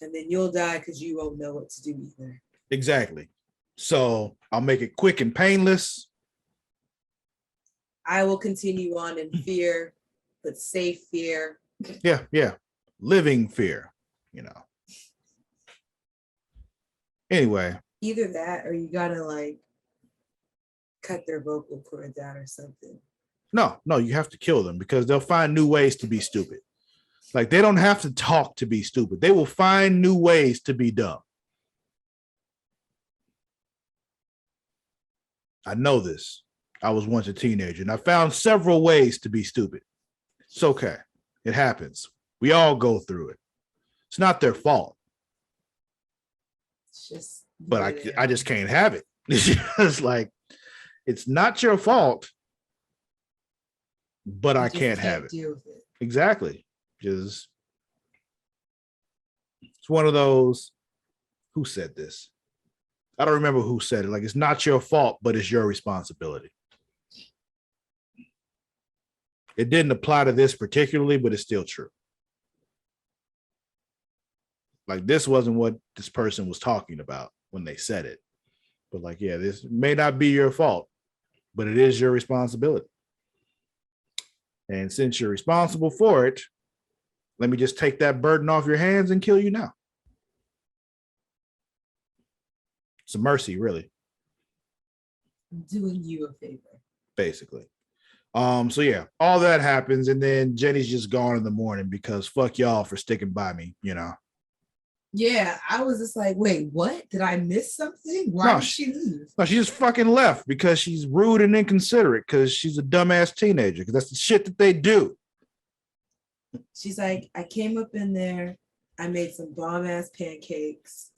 And then you'll die because you won't know what to do either. Exactly. So I'll make it quick and painless. I will continue on in fear, but safe fear. Yeah. Living fear, Anyway. Either that or you gotta like cut their vocal cords out or something. No, you have to kill them because they'll find new ways to be stupid. Like they don't have to talk to be stupid. They will find new ways to be dumb. I know this. I was once a teenager and I found several ways to be stupid. It's okay. It happens. We all go through it. It's not their fault. It's just, but I just can't have it. It's just like, it's not your fault, but I can't have it. Deal with it. Exactly. Just, it's one of those, who said this? I don't remember who said it. Like, it's not your fault, but it's your responsibility. It didn't apply to this particularly, but it's still true. Like, this wasn't what this person was talking about when they said it. But like, yeah, this may not be your fault, but it is your responsibility. And since you're responsible for it, let me just take that burden off your hands and kill you now. It's a mercy, really. I'm doing you a favor. Basically. So yeah, all that happens, and then Jenny's just gone in the morning because fuck y'all for sticking by me, Yeah, I was just like, wait, what? Did I miss something? Why did she leave? No, she just fucking left because she's rude and inconsiderate because she's a dumbass teenager, because that's the shit that they do. She's like, I came up in there, I made some bomb ass pancakes.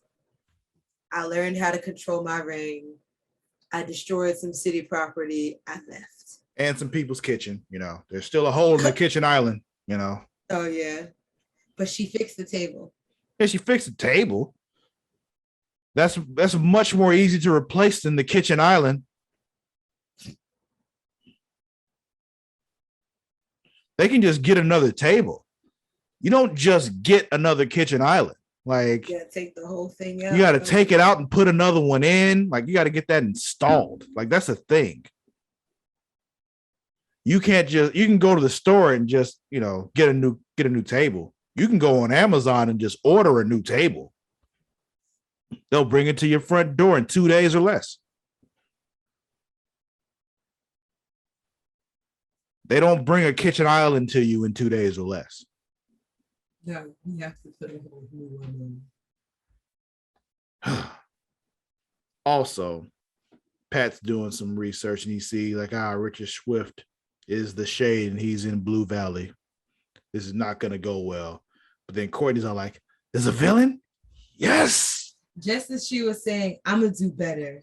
I learned how to control my ring. I destroyed some city property. I left. And some people's kitchen, There's still a hole in the kitchen island, Oh, yeah. But she fixed the table. Yeah, she fixed the table. That's much more easy to replace than the kitchen island. They can just get another table. You don't just get another kitchen island. Like, you gotta take the whole thing out. You got to take it out and put another one in. Like, you got to get that installed. Like, that's a thing. You can go to the store and just, get a new table. You can go on Amazon and just order a new table. They'll bring it to your front door in 2 days or less. They don't bring a kitchen island to you in 2 days or less. No, you have to put a whole new one in. Also, Pat's doing some research and he sees like, Richard Swift is the Shade and he's in Blue Valley. This is not going to go well. But then Courtney's all like, there's a villain? Yes. Just as she was saying, I'm going to do better.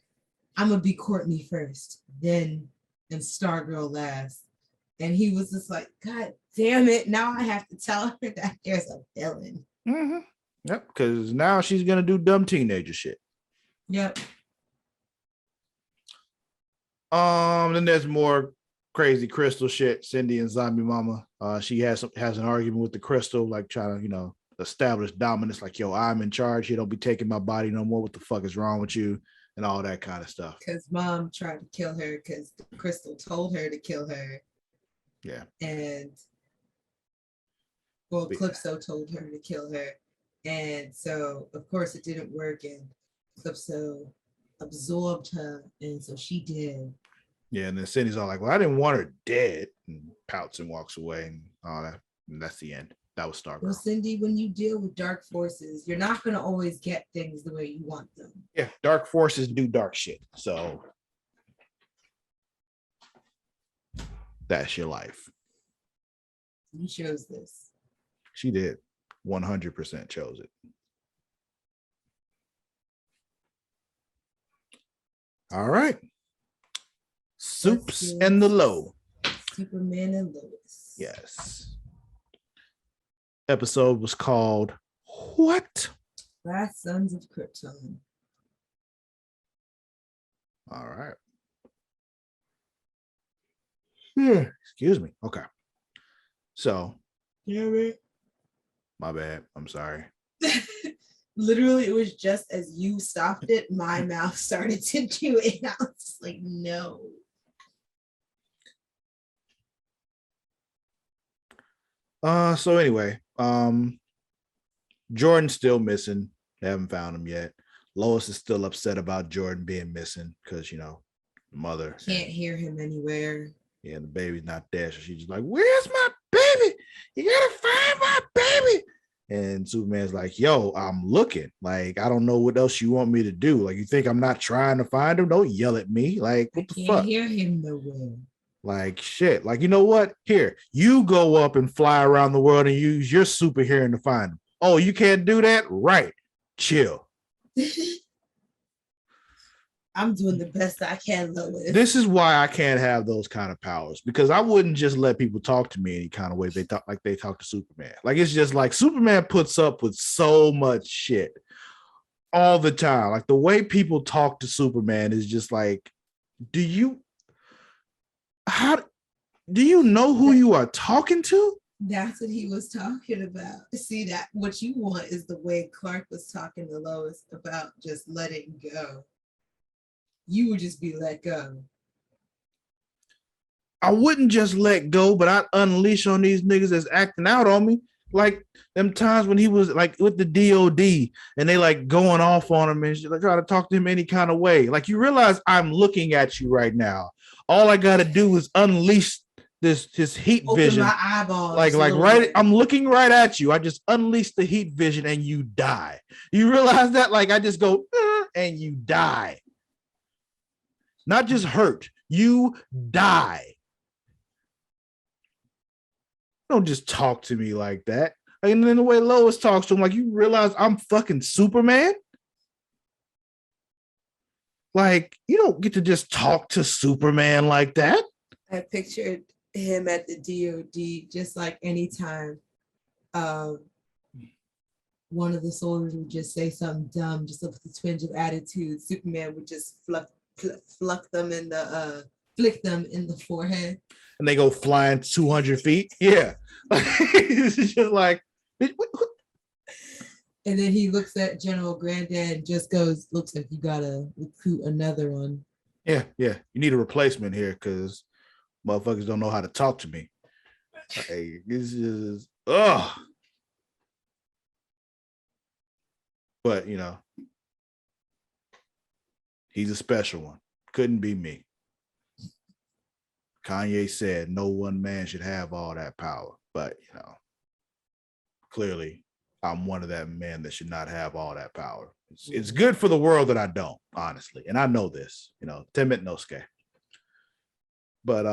I'm going to be Courtney first, then and Stargirl last. And he was just like, God damn it. Now I have to tell her that there's a villain. Mm-hmm. Yep, because now she's going to do dumb teenager shit. Yep. Then there's more crazy Crystal shit. Cindy and Zombie Mama. She has an argument with the Crystal, like trying to, establish dominance. Like, yo, I'm in charge. You don't be taking my body no more. What the fuck is wrong with you? And all that kind of stuff. Because Mom tried to kill her because the Crystal told her to kill her. Yeah. And Calypso told her to kill her. And so, of course, it didn't work. And Calypso absorbed her. And so she did. Yeah. And then Cindy's all like, well, I didn't want her dead. And pouts and walks away and all that. And that's the end. That was Stargirl. Well, Cindy, when you deal with dark forces, you're not going to always get things the way you want them. Yeah. Dark forces do dark shit. So that's your life. You chose this. She did. 100% chose it. All right. Soups and the Low. Superman and Lois. Yes. Episode was called What? Last Sons of Krypton. All right. Excuse me. Okay. So, yeah, right. My bad. I'm sorry. Literally, it was just as you stopped it, my mouth started to do it. I was just like, no. So anyway, Jordan's still missing. They haven't found him yet. Lois is still upset about Jordan being missing because mother Can't hear him anywhere. Yeah, the baby's not there. So she's just like, where's my baby? You gotta find my baby. And Superman's like, yo, I'm looking. Like, I don't know what else you want me to do. Like, you think I'm not trying to find him? Don't yell at me. Like, what the fuck? Can't hear him nowhere. Like, shit. Like, you know what? Here, you go up and fly around the world and use your super hearing to find him. Oh, you can't do that? Right. Chill. I'm doing the best I can, Lois. This is why I can't have those kind of powers, because I wouldn't just let people talk to me any kind of way they talk to Superman. Like, it's just like Superman puts up with so much shit all the time. Like, the way people talk to Superman is just like, do you know who you are talking to? That's what he was talking about. See, that what you want is the way Clark was talking to Lois about just letting go. You would just be let go. I wouldn't just let go, but I'd unleash on these niggas that's acting out on me. Like them times when he was like with the DOD and they like going off on him and like, try to talk to him any kind of way. Like, you realize I'm looking at you right now. All I gotta do is unleash his heat Open vision. My eyeballs. Like right, I'm looking right at you. I just unleash the heat vision and you die. You realize that? Like, I just go and you die. Not just hurt, you die. Don't just talk to me like that. And then the way Lois talks to him, like, you realize I'm fucking Superman? Like, you don't get to just talk to Superman like that. I pictured him at the DOD, just like anytime one of the soldiers would just say something dumb, just with a twinge of attitude, Superman would just flick them in the forehead. And they go flying 200 feet. Yeah. It's just like. And then he looks at General Granddad and just goes, looks like you gotta recruit another one. Yeah. You need a replacement here because motherfuckers don't know how to talk to me. Like, this is, ugh. But, he's a special one. Couldn't be me. Kanye said no one man should have all that power. But, clearly I'm one of that men that should not have all that power. It's good for the world that I don't, honestly. And I know this, Temet Nosuke. But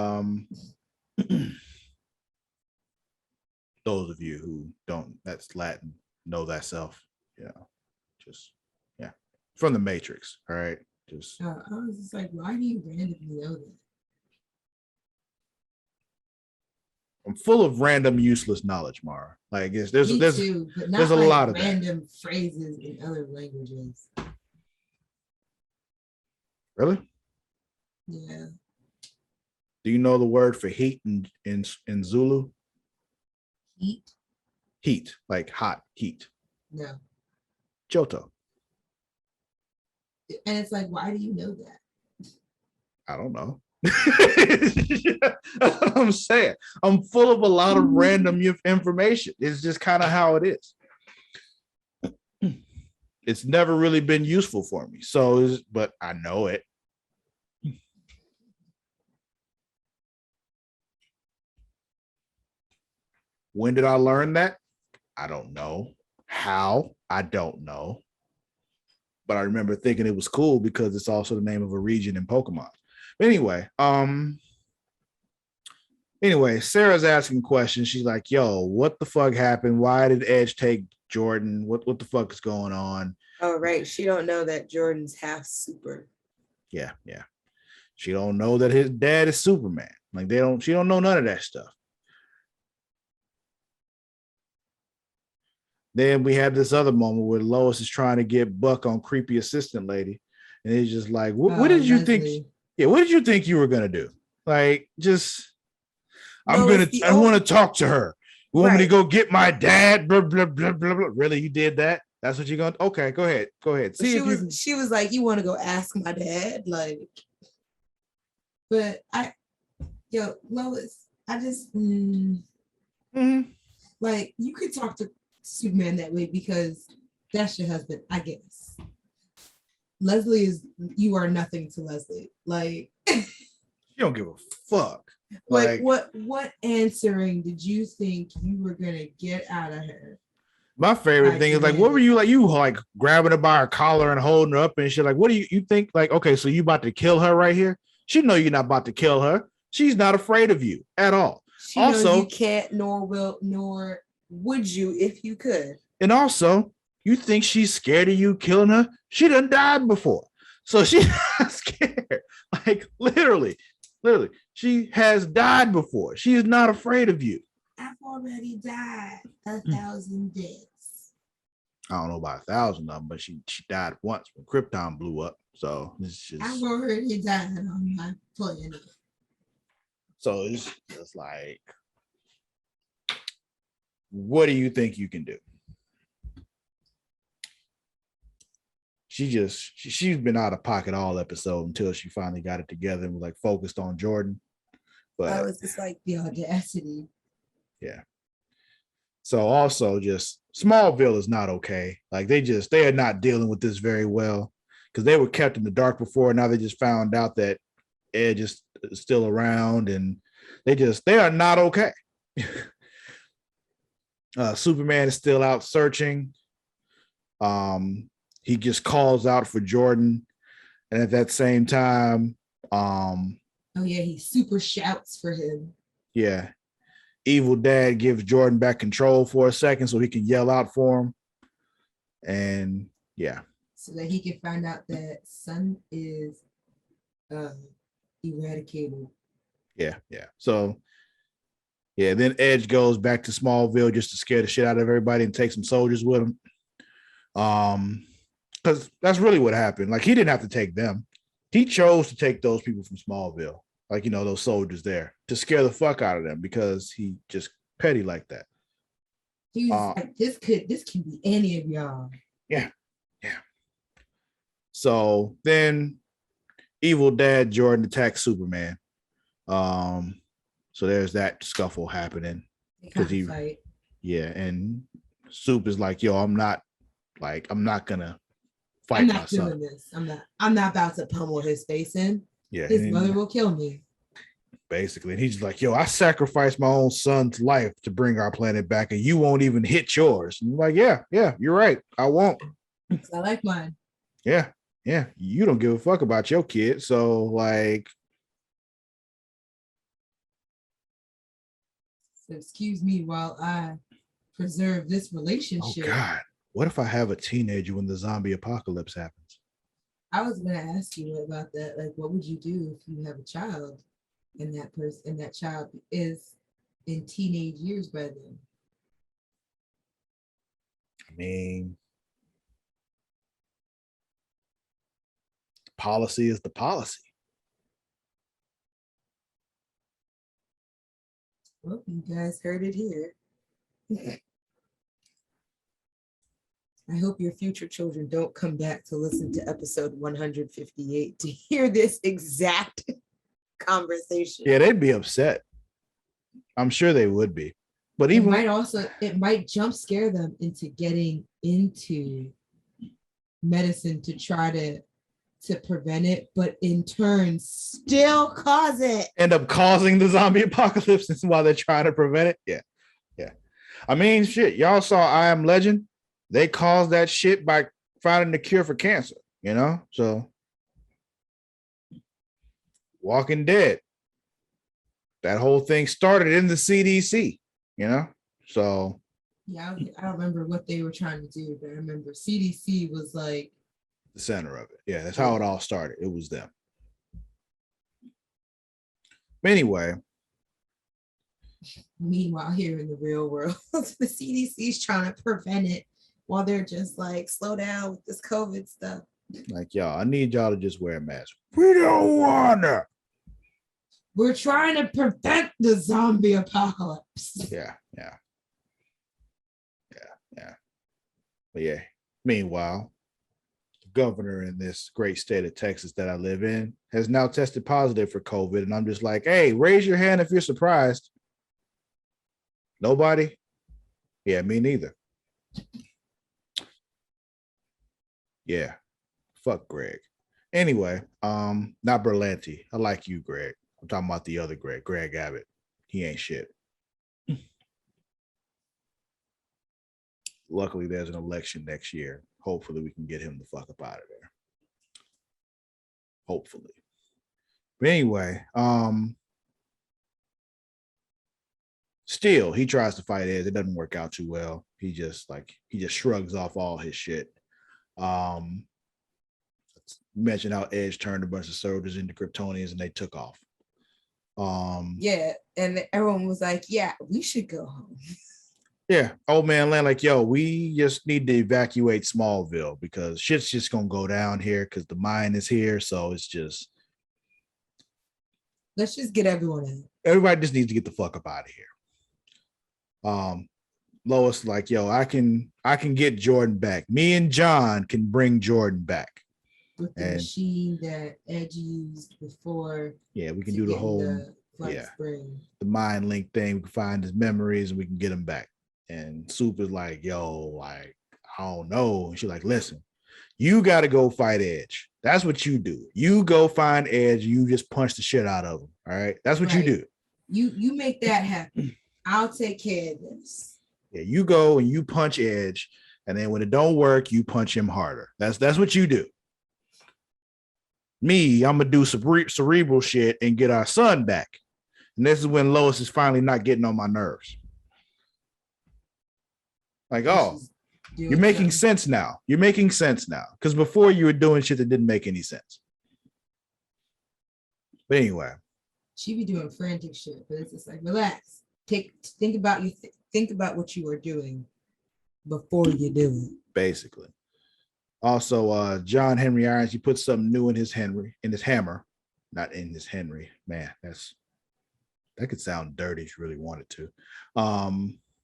those of you who don't, that's Latin, know thyself, just, yeah. From the Matrix, all right? Just I was just like, why do you randomly know that? I'm full of random useless knowledge, Mara. Like, there's but not there's a like lot of random that. phrases in other languages. Really? Yeah. Do you know the word for heat in Zulu? Heat? Heat, like hot heat. No. Johto. And it's like, why do you know that? I don't know. That's what I'm saying. I'm full of a lot of random information. It's just kind of how it is. It's never really been useful for me. But I know it. When did I learn that? I don't know. How? I don't know. But I remember thinking it was cool because it's also the name of a region in Pokemon. But anyway, Sarah's asking questions. She's like, yo, what the fuck happened? Why did Edge take Jordan? What the fuck is going on? Oh, right. She don't know that Jordan's half super. Yeah. She don't know that his dad is Superman. Like, she don't know none of that stuff. Then we have this other moment where Lois is trying to get Buck on creepy assistant lady. And it's just like, what did you think? Yeah, what did you think you were going to do? Like, just, I want to talk to her. You want me to go get my dad? Blah, blah, blah, blah, blah. Really, you did that? That's what you're gonna. Okay, go ahead. Go ahead. But See if you can. she was like, you want to go ask my dad? Like, but Lois, I just like you could talk to Superman that way because that's your husband, I guess. Leslie you are nothing to Leslie. Like You don't give a fuck. Like what answering did you think you were gonna get out of her? My favorite thing is like, what were you like? You like grabbing her by her collar and holding her up and shit. Like, what do you think? Like, okay, so you about to kill her right here? She know you're not about to kill her. She's not afraid of you at all. She knows you can't, nor would you if you could. And also, you think she's scared of you killing her? She done died before, so she's not scared. Like literally, she has died before. She is not afraid of you. I've already died 1,000 deaths. I don't know about 1,000 of them, but she died once when Krypton blew up. So it's just I've already died on my planet. So it's just like, what do you think you can do? She's been out of pocket all episode until she finally got it together and was like focused on Jordan. But I was just like the audacity. Yeah. So also just Smallville is not okay. Like they are not dealing with this very well because they were kept in the dark before. Now they just found out that Edge is still around and they are not okay. Superman is still out searching. He just calls out for Jordan. And at that same time, he super shouts for him. Yeah. Evil Dad gives Jordan back control for a second so he can yell out for him. And yeah. So that he can find out that Sun is eradicated. Yeah. So then Edge goes back to Smallville just to scare the shit out of everybody and take some soldiers with him. Because that's really what happened. Like he didn't have to take them. He chose to take those people from Smallville. Like, those soldiers there to scare the fuck out of them because he just petty like that. He was like, this can be any of y'all. Yeah. So then Evil Dad Jordan attacks Superman. So there's that scuffle happening. Because fight. Yeah, and Soup is like, yo, I'm not gonna fight. I'm not doing this. I'm not about to pummel his face in. Yeah, his mother will kill me. Basically, and he's like, yo, I sacrificed my own son's life to bring our planet back, and you won't even hit yours. And I'm like, yeah, you're right. I won't. I like mine. Yeah. You don't give a fuck about your kid. So like, excuse me while I preserve this relationship. Oh God, what if I have a teenager when the zombie apocalypse happens? I was going to ask you about that. Like, what would you do if you have a child and that child is in teenage years by then? I mean, policy is the policy. Well, you guys heard it here. I hope your future children don't come back to listen to episode 158 to hear this exact conversation. Yeah, they'd be upset. I'm sure they would be. But even it might jump scare them into getting into medicine to try to prevent it, but in turn still cause it. End up causing the zombie apocalypse while they're trying to prevent it. Yeah. I mean, shit, y'all saw I Am Legend. They caused that shit by finding the cure for cancer, So Walking Dead. That whole thing started in the CDC, So yeah, I don't remember what they were trying to do, but I remember CDC was like the center of it. Yeah, that's how it all started. It was them. Anyway. Meanwhile, here in the real world, the CDC is trying to prevent it while they're just like, slow down with this COVID stuff. Like, y'all, I need y'all to just wear a mask. We don't wanna. We're trying to prevent the zombie apocalypse. Yeah. But yeah, Meanwhile, the governor in this great state of Texas that I live in has now tested positive for COVID. And I'm just like, hey, raise your hand if you're surprised. Nobody? Yeah, me neither. Yeah. Fuck Greg. Anyway, not Berlanti. I like you, Greg. I'm talking about the other Greg, Greg Abbott. He ain't shit. Luckily, there's an election next year. Hopefully, we can get him the fuck up out of there. Hopefully. But anyway, still he tries to fight Ed. It doesn't work out too well. He just shrugs off all his shit. Mentioned how Edge turned a bunch of soldiers into Kryptonians and they took off. Yeah, and everyone was like, "Yeah, we should go home." Yeah, old man Land like, yo, we just need to evacuate Smallville because shit's just gonna go down here because the mine is here. So it's just let's just get everyone in. Everybody just needs to get the fuck up out of here. Lois like, yo, I can get Jordan back. Me and John can bring Jordan back. With the machine that Edge used before. Yeah, we can do the whole spring. The mind link thing. We can find his memories and we can get him back. And Super's like, yo, like, I don't know. And she's like, listen, you got to go fight Edge. That's what you do. You go find Edge. You just punch the shit out of him. All right. That's what you do. You make that happen. I'll take care of this. Yeah, you go and you punch Edge. And then when it don't work, you punch him harder. That's what you do. Me, I'm going to do cerebral shit and get our son back. And this is when Lois is finally not getting on my nerves. Like, oh, you're making sense now. You're making sense now. Because before you were doing shit that didn't make any sense. But anyway. She be doing frantic shit, but it's just like, relax. Think about what you were doing before you do it. Basically. Also, John Henry Irons, he put something new in his hammer. Not in his Henry. Man, that could sound dirty if you really wanted to.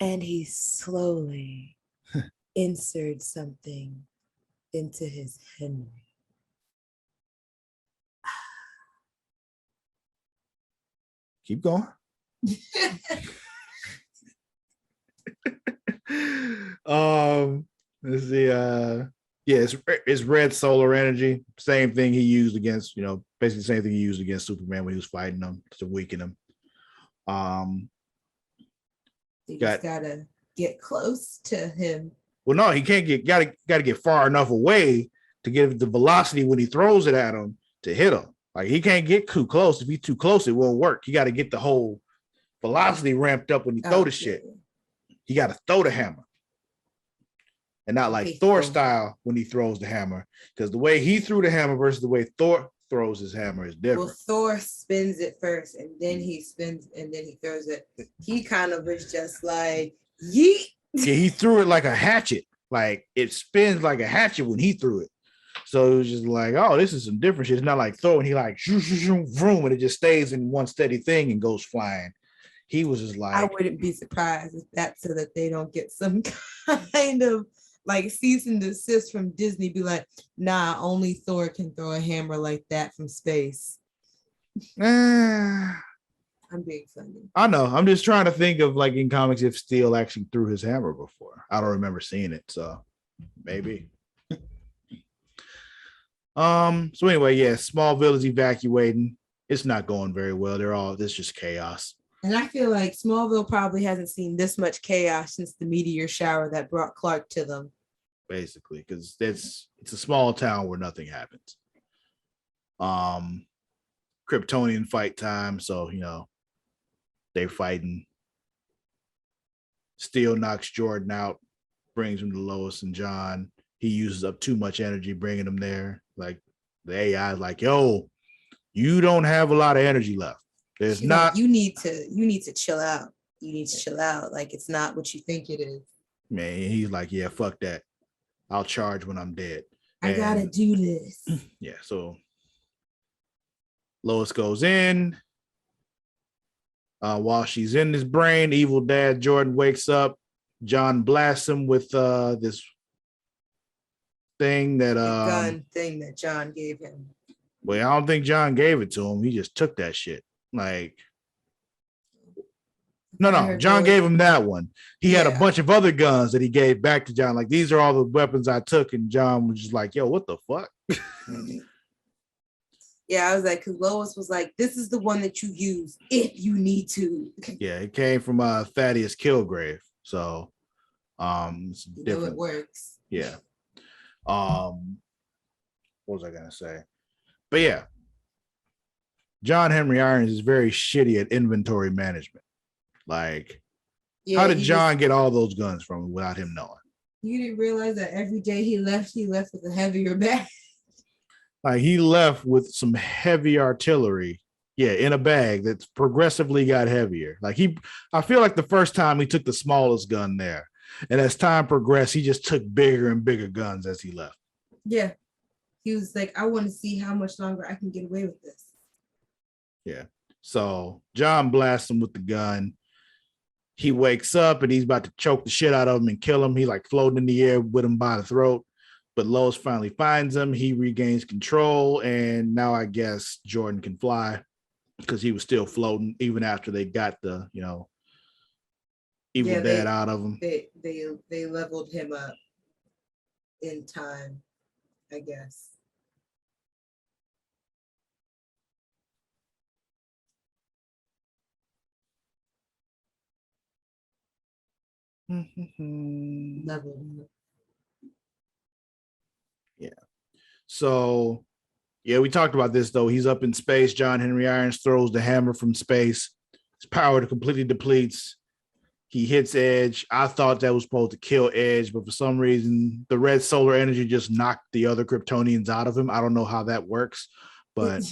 And he slowly inserted something into his Henry. Keep going. Let's see. Yeah, it's red solar energy. Same thing he used against, basically the same thing he used against Superman when he was fighting him to weaken him. You just gotta get close to him. Well, no, he can't gotta get far enough away to get the velocity when he throws it at him to hit him. Like he can't get too close. If he's too close, it won't work. You got to get the whole velocity ramped up when you throw the shit. You got to throw the hammer. And not like Thor style when he throws the hammer. Because the way he threw the hammer versus the way Thor throws his hammer is different. Well, Thor spins it first and then he spins and then he throws it. He kind of was just like, yeet. Yeah, he threw it like a hatchet. Like it spins like a hatchet when he threw it. So it was just like, oh, this is some different shit. It's not like throwing, he like shoo, shoo, shoo, vroom, and it just stays in one steady thing and goes flying. He was just like, I wouldn't be surprised if that's so that they don't get some kind of like cease and desist from Disney. Be like, nah, only Thor can throw a hammer like that from space. I'm being funny. I know. I'm just trying to think of like in comics if Steel actually threw his hammer before. I don't remember seeing it, so maybe. So anyway, yeah, Smallville is evacuating. It's not going very well. It's just chaos. And I feel like Smallville probably hasn't seen this much chaos since the meteor shower that brought Clark to them. Basically, because it's a small town where nothing happens. Kryptonian fight time, so they're fighting. Steel knocks Jordan out, brings him to Lois and John. He uses up too much energy bringing him there. Like the AI is like, yo, you don't have a lot of energy left. There's not. You need to chill out. You need to chill out. Like it's not what you think it is. Man, he's like, yeah, fuck that. I'll charge when I'm dead. I gotta do this. Yeah, so Lois goes in. While she's in his brain, evil dad Jordan wakes up. John blasts him with this thing that the gun thing that John gave him. Well, I don't think John gave it to him. He just took that shit. Like, no, John gave him that one. He had a bunch of other guns that he gave back to John. Like, these are all the weapons I took, and John was just like, "Yo, what the fuck?" Yeah, I was like, because Lois was like, "This is the one that you use if you need to." Yeah, it came from Thaddeus Kilgrave, so it's different. It works. Yeah. What was I gonna say? But yeah, John Henry Irons is very shitty at inventory management. Like, how did John get all those guns from him without him knowing? You didn't realize that every day he left with a heavier bag. Like, he left with some heavy artillery, in a bag that's progressively got heavier. Like, I feel like the first time he took the smallest gun there, and as time progressed, he just took bigger and bigger guns as he left. Yeah, he was like, I want to see how much longer I can get away with this. Yeah. So John blasts him with the gun. He wakes up and he's about to choke the shit out of him and kill him. He's like floating in the air with him by the throat. But Lois finally finds him. He regains control. And now I guess Jordan can fly because he was still floating even after they got the, evil dad out of him. They leveled him up in time, I guess. Leveled. Yeah. So, we talked about this, though. He's up in space. John Henry Irons throws the hammer from space. His power completely depletes. He hits Edge. I thought that was supposed to kill Edge, but for some reason, the red solar energy just knocked the other Kryptonians out of him. I don't know how that works, but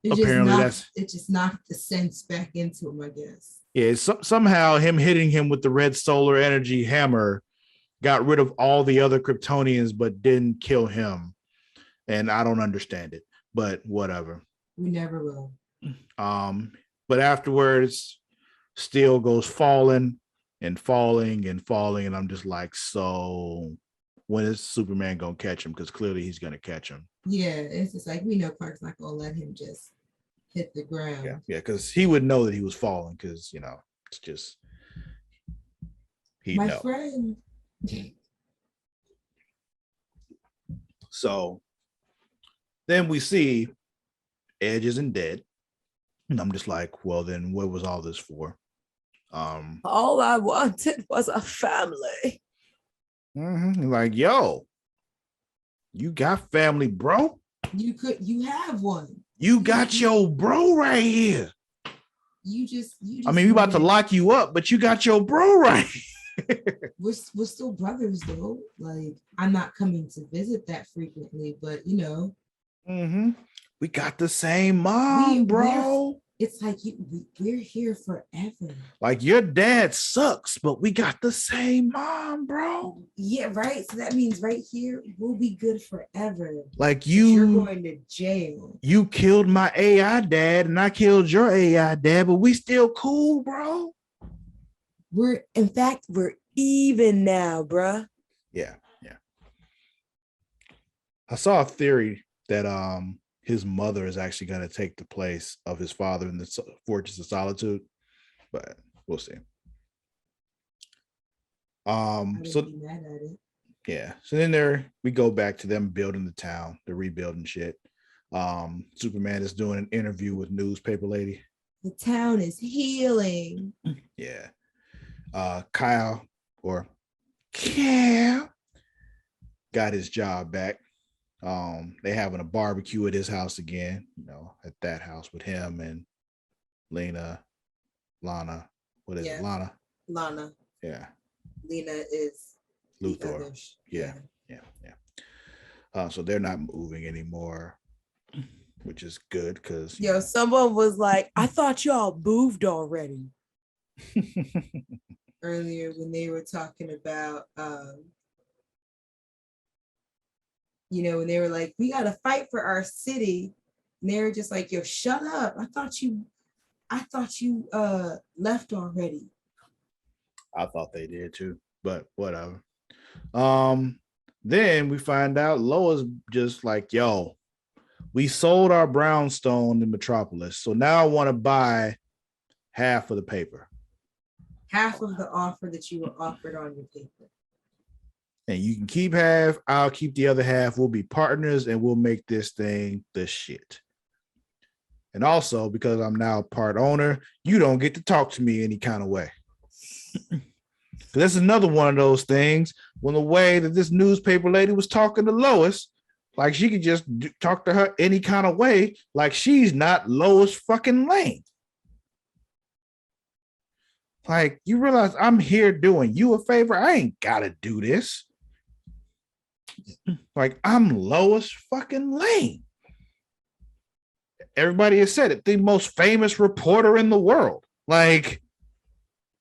apparently it just knocked the sense back into him, I guess. Yeah, somehow him hitting him with the red solar energy hammer got rid of all the other Kryptonians, but didn't kill him. And I don't understand it, but whatever. We never will. But afterwards, Steel goes falling and falling and falling, and I'm just like, so when is Superman gonna catch him? Because clearly he's gonna catch him. Yeah, it's just like, we know Clark's not gonna let him just hit the ground. Yeah, because he would know that he was falling, because it's just my friend. So then we see Edge isn't dead, and I'm just like, well, then what was all this for? All I wanted was a family. Like, yo, you got family, bro. You have one. You got your bro right here. You just I mean, we about to lock you up, but you got your bro right. We're still brothers, though. Like, I'm not coming to visit that frequently, but we got the same mom, bro. It's like we're here forever. Like, your dad sucks, but we got the same mom, bro. Yeah, right. So that means right here we'll be good forever. Like, you're going to jail. You killed my AI dad, and I killed your AI dad, but we still cool, bro. We're even now, bro. Yeah. I saw a theory that his mother is actually going to take the place of his father in the Fortress of Solitude, but we'll see. So then we go back to them building the town, the rebuilding shit. Superman is doing an interview with newspaper lady. The town is healing. Yeah. Cal got his job back. They having a barbecue at his house again, at that house with him and Lana. What is it? Lana. Yeah. Lena is Luthor. Yeah. So they're not moving anymore, which is good because someone was like, I thought y'all moved already. Earlier when they were talking about when they were like, we gotta fight for our city, and they were just like, yo, shut up. I thought you left already. I thought they did too, but whatever. Then we find out Lois just like, yo, we sold our brownstone in Metropolis. So now I want to buy half of the paper. Half of the offer that you were offered on your paper. And you can keep half, I'll keep the other half. We'll be partners and we'll make this thing the shit. And also, because I'm now part owner, you don't get to talk to me any kind of way. That's another one of those things when the way that this newspaper lady was talking to Lois, like she could just talk to her any kind of way, like she's not Lois fucking Lane. Like, you realize I'm here doing you a favor? I ain't gotta do this. Like, I'm Lois fucking Lane. Everybody has said it, the most famous reporter in the world. Like,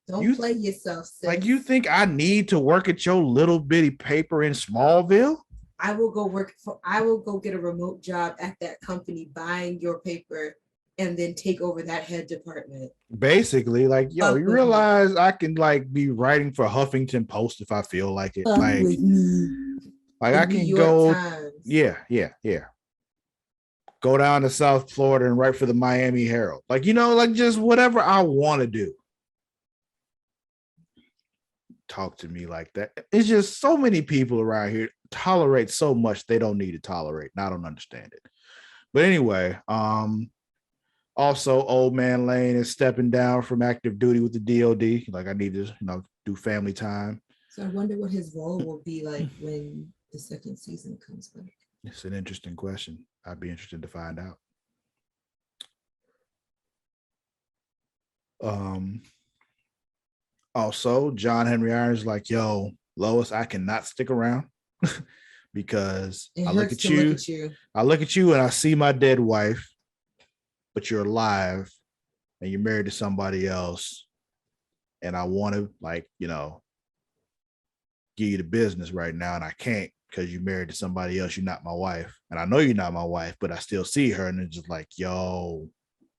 don't play yourself, sis. Like, you think I need to work at your little bitty paper in Smallville? I will go get a remote job at that company buying your paper and then take over that head department. Basically, like, yo, you realize I can like be writing for Huffington Post if I feel like it. Like I can go, yeah. Go down to South Florida and write for the Miami Herald. Like, like just whatever I want to do. Talk to me like that. It's just so many people around here tolerate so much they don't need to tolerate. And I don't understand it. But anyway, also Old Man Lane is stepping down from active duty with the DOD. Like, I need to, do family time. So I wonder what his role will be like when the second season comes back. It's an interesting question. I'd be interested to find out. Also, John Henry Irons like, yo, Lois, I cannot stick around because I look at you. I look at you and I see my dead wife, but you're alive and you're married to somebody else. And I want to, like, give you the business right now. And I can't because you're married to somebody else. You're not my wife. And I know you're not my wife, but I still see her. And it's just like, yo.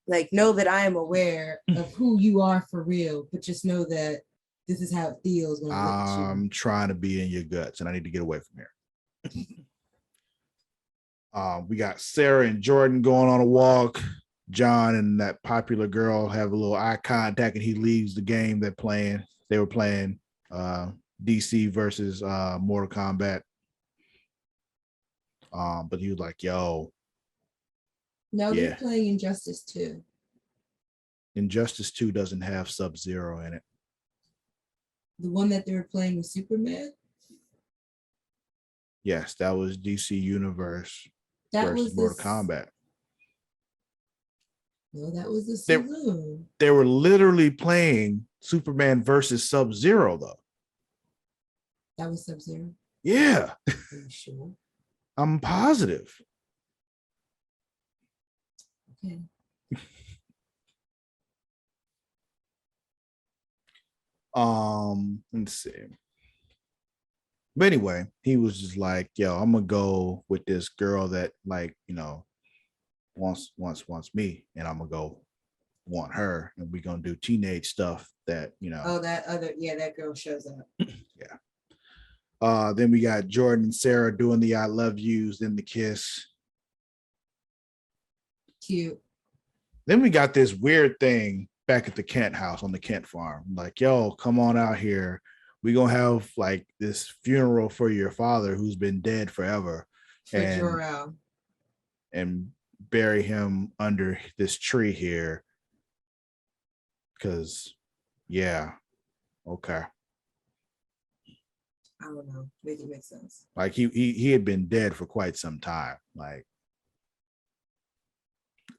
Like, know that I am aware of who you are for real, but just know that this is how it feels when I'm trying to be in your guts and I need to get away from here. We got Sarah and Jordan going on a walk. John and that popular girl have a little eye contact and he leaves the game they were playing DC versus Mortal Kombat. But he was like, yo. No, they're playing Injustice 2. Injustice 2 doesn't have Sub-Zero in it. The one that they were playing with Superman? Yes, that was DC Universe versus Mortal Kombat. No, that was the saloon. They were literally playing Superman versus Sub-Zero, though. That was Sub-Zero? Yeah. Are you sure? I'm positive. Okay. Let's see. But anyway, he was just like, yo, I'm gonna go with this girl that, like, wants me, and I'm gonna go want her, and we're gonna do teenage stuff that, Oh, that girl shows up. Yeah. Then we got Jordan and Sarah doing the I love yous, then the kiss. Cute. Then we got this weird thing back at the Kent house on the Kent farm. Like, yo, come on out here. We're going to have like this funeral for your father who's been dead forever. And bury him under this tree here. Because, yeah, okay. I don't know. Make it make sense. Like he had been dead for quite some time. Like,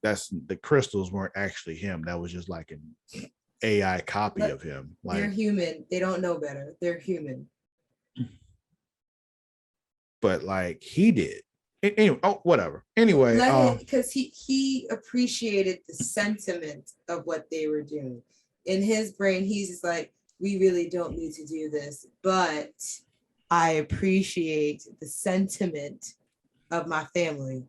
the crystals weren't actually him. That was just like an AI copy of him. Like, they're human. They don't know better. They're human. But like he did. Anyway, whatever. Anyway, because he appreciated the sentiment of what they were doing. In his brain, he's just like, we really don't need to do this, but I appreciate the sentiment of my family.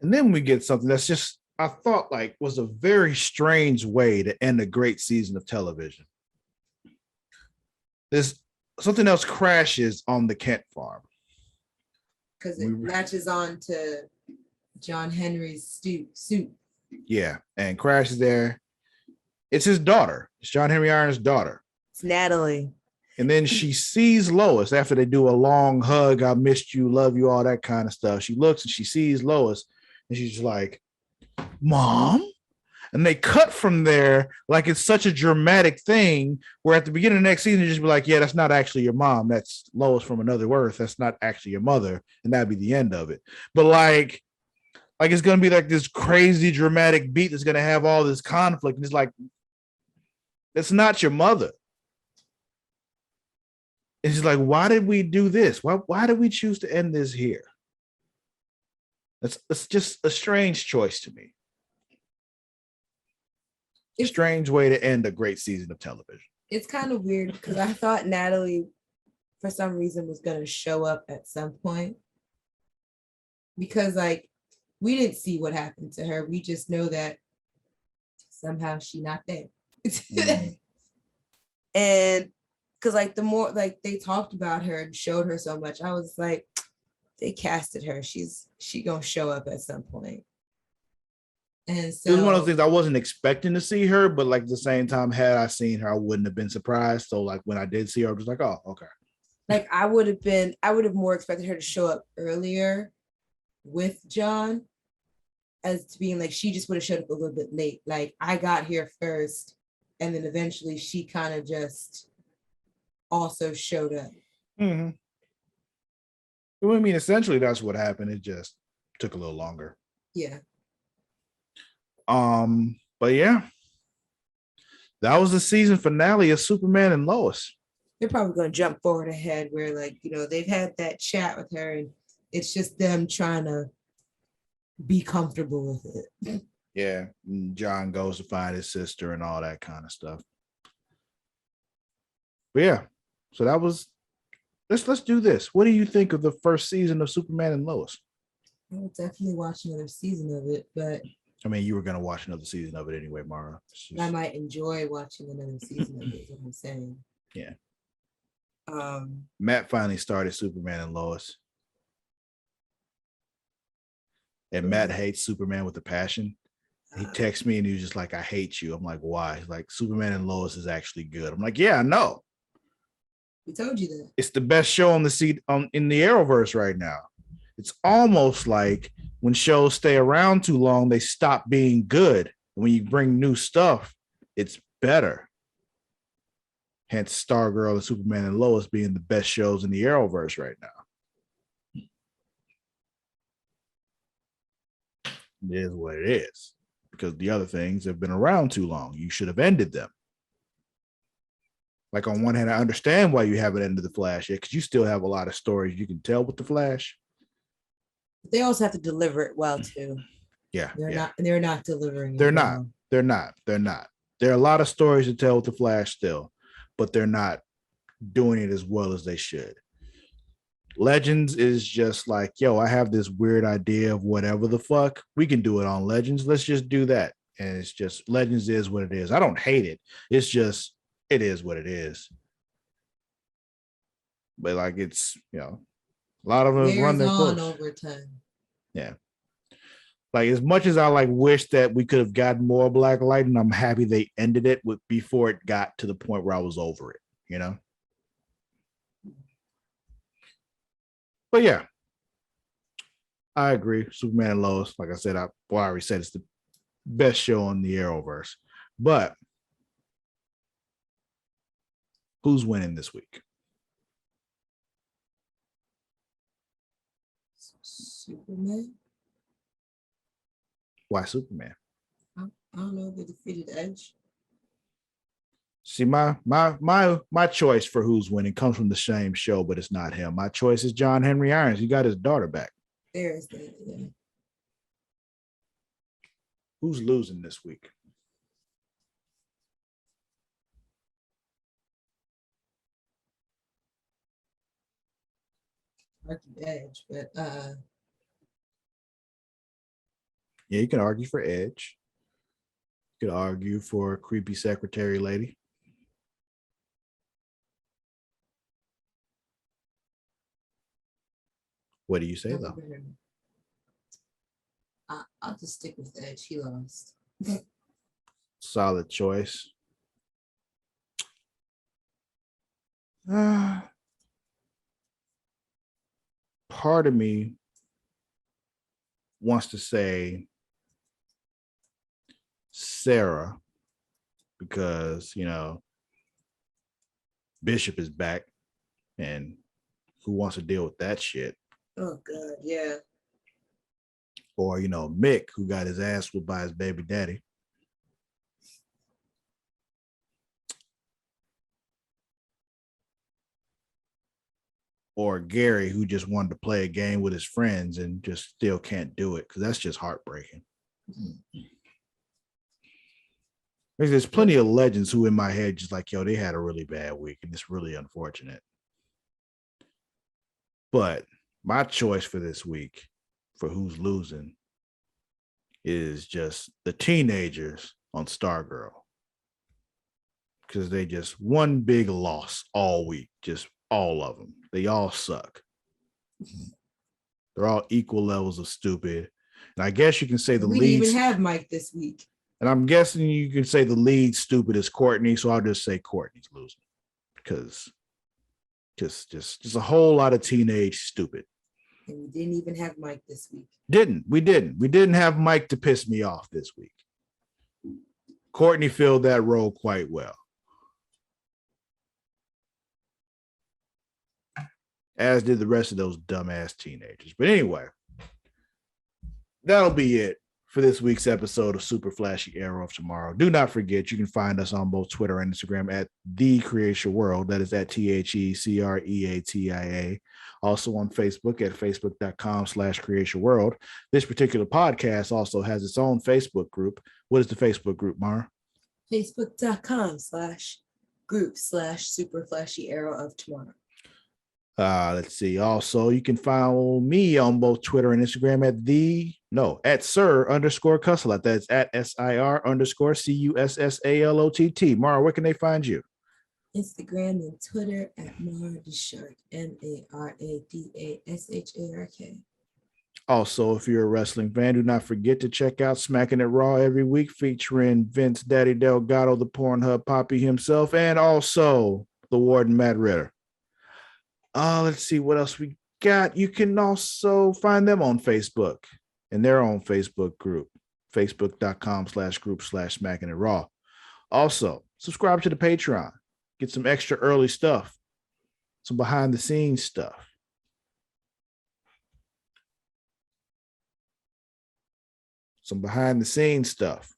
And then we get something that's just, I thought, like, was a very strange way to end a great season of television. There's something else crashes on the Kent farm. because it latches on to John Henry's suit. Yeah, and Crash is there. It's his daughter. It's John Henry Irons' daughter. It's Natalie. And then she sees Lois after they do a long hug. I missed you, love you, all that kind of stuff. She looks and she sees Lois and she's like, Mom? And they cut from there like it's such a dramatic thing where at the beginning of the next season, you just be like, yeah, that's not actually your mom. That's Lois from another Earth. That's not actually your mother. And that'd be the end of it. But like it's going to be like this crazy dramatic beat that's going to have all this conflict. And it's like, that's not your mother. It's just like, why did we do this? Why did we choose to end this here? It's just a strange choice to me. A strange way to end a great season of television. It's kind of weird because I thought Natalie, for some reason, was going to show up at some point. Because, like, we didn't see what happened to her. We just know that somehow she's not there. And because, like, the more, like, they talked about her and showed her so much, I was like, they casted her. She gonna show up at some point. And so it was one of those things I wasn't expecting to see her, but like at the same time, had I seen her, I wouldn't have been surprised. So like when I did see her, I was like, oh, okay. Like I would have more expected her to show up earlier with John as to being like, she just would have showed up a little bit late. Like I got here first and then eventually she kind of just also showed up. Mm-hmm. I mean, essentially that's what happened. It just took a little longer. Yeah. But yeah, that was the season finale of Superman and Lois. They're probably going to jump forward ahead where, like, you know, they've had that chat with her and it's just them trying to be comfortable with it. Yeah, and John goes to find his sister and all that kind of stuff. But yeah, so that was. Let's do this. What do you think of the first season of Superman and Lois? I will definitely watch another season of it, but I mean, you were going to watch another season of it anyway, Mara. Just... I might enjoy watching another season of it, is what I'm saying. Yeah. Matt finally started Superman and Lois. And Matt hates Superman with a passion. He texts me and he was just like, I hate you. I'm like, why? He's like, Superman and Lois is actually good. I'm like, yeah, I know. We told you that. It's the best show on the seat in the Arrowverse right now. It's almost like when shows stay around too long, they stop being good. When you bring new stuff, it's better. Hence, Stargirl and Superman and Lois being the best shows in the Arrowverse right now. It is what it is. Because the other things have been around too long. You should have ended them. Like on one hand, I understand why you haven't ended the Flash yet, because you still have a lot of stories you can tell with the Flash. They also have to deliver it well too. Yeah, they're not delivering. They're not. There are a lot of stories to tell with the Flash still, but they're not doing it as well as they should. Legends is just like, yo, I have this weird idea of whatever the fuck. We can do it on Legends. Let's just do that. And it's just Legends is what it is. I don't hate it. It's just it is what it is. But like it's, you know, a lot of them run their course. Overtime. Yeah. Like as much as I like wish that we could have gotten more Black Lightning, I'm happy they ended it before it got to the point where I was over it, you know? But yeah, I agree. Superman and Lois, like I said, I already said it's the best show on the Arrowverse. But who's winning this week? Superman. Why Superman? I don't know. They defeated Edge. See, my choice for who's winning comes from the same show, but it's not him. My choice is John Henry Irons. He got his daughter back. There is that. Yeah. Who's losing this week? Argue Edge, but yeah, you can argue for Edge. You could argue for creepy secretary lady. What do you say, though? I'll just stick with Edge. He lost. Solid choice. Part of me wants to say Sarah because, Bishop is back and who wants to deal with that shit? Oh, God, yeah. Or, Mick, who got his ass whooped by his baby daddy. Or Gary, who just wanted to play a game with his friends and just still can't do it because that's just heartbreaking. There's plenty of legends who in my head just like, yo, they had a really bad week and it's really unfortunate. But my choice for this week for who's losing is just the teenagers on Stargirl. Because they just one big loss all week, just all of them. They all suck. They're all equal levels of stupid. And I guess you can say the lead. We didn't even have Mike this week. And I'm guessing you can say the lead stupid is Courtney. So I'll just say Courtney's losing. Because just a whole lot of teenage stupid. And we didn't even have Mike this week. We didn't have Mike to piss me off this week. Courtney filled that role quite well. As did the rest of those dumbass teenagers. But anyway, that'll be it for this week's episode of Super Flashy Arrow of Tomorrow. Do not forget, you can find us on both Twitter and Instagram at The Creation World. That is at TheCreatia. Also on Facebook at facebook.com/Creation World. This particular podcast also has its own Facebook group. What is the Facebook group, Mara? Facebook.com/group/Super Flashy Arrow of Tomorrow. Let's see. Also, you can follow me on both Twitter and Instagram at Sir_Cussalott. That's at SIR_CUSSALOTT. Mara, where can they find you? Instagram and Twitter at Mara Deshark, MARADASHARK. Also, if you're a wrestling fan, do not forget to check out Smacking It Raw every week, featuring Vince Daddy Delgado, the Pornhub Poppy himself, and also the Warden Matt Ritter. Let's see what else we got. You can also find them on Facebook and their own Facebook group, facebook.com/group/Smacking It Raw. Also, subscribe to the Patreon. Get some extra early stuff, some behind the scenes stuff. Some behind the scenes stuff.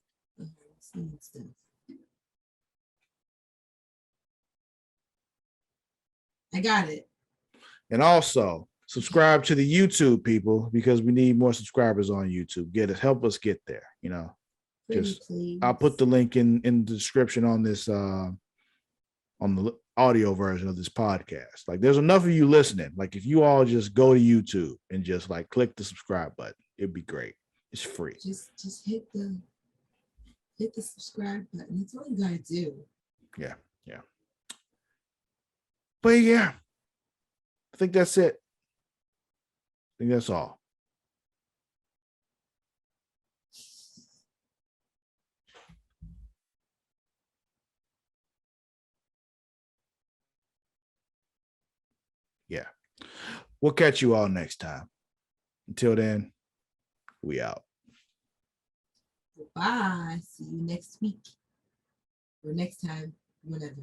I got it. And also subscribe to the YouTube people because we need more subscribers on YouTube. Help us get there. Please. I'll put the link in the description on this on the audio version of this podcast. Like there's enough of you listening. Like if you all just go to YouTube and just like click the subscribe button, it'd be great. It's free. Just hit the subscribe button. That's all you gotta do. Yeah. But yeah. I think that's it. I think that's all. Yeah. We'll catch you all next time. Until then, we out. Bye. See you next week. Or next time, whenever.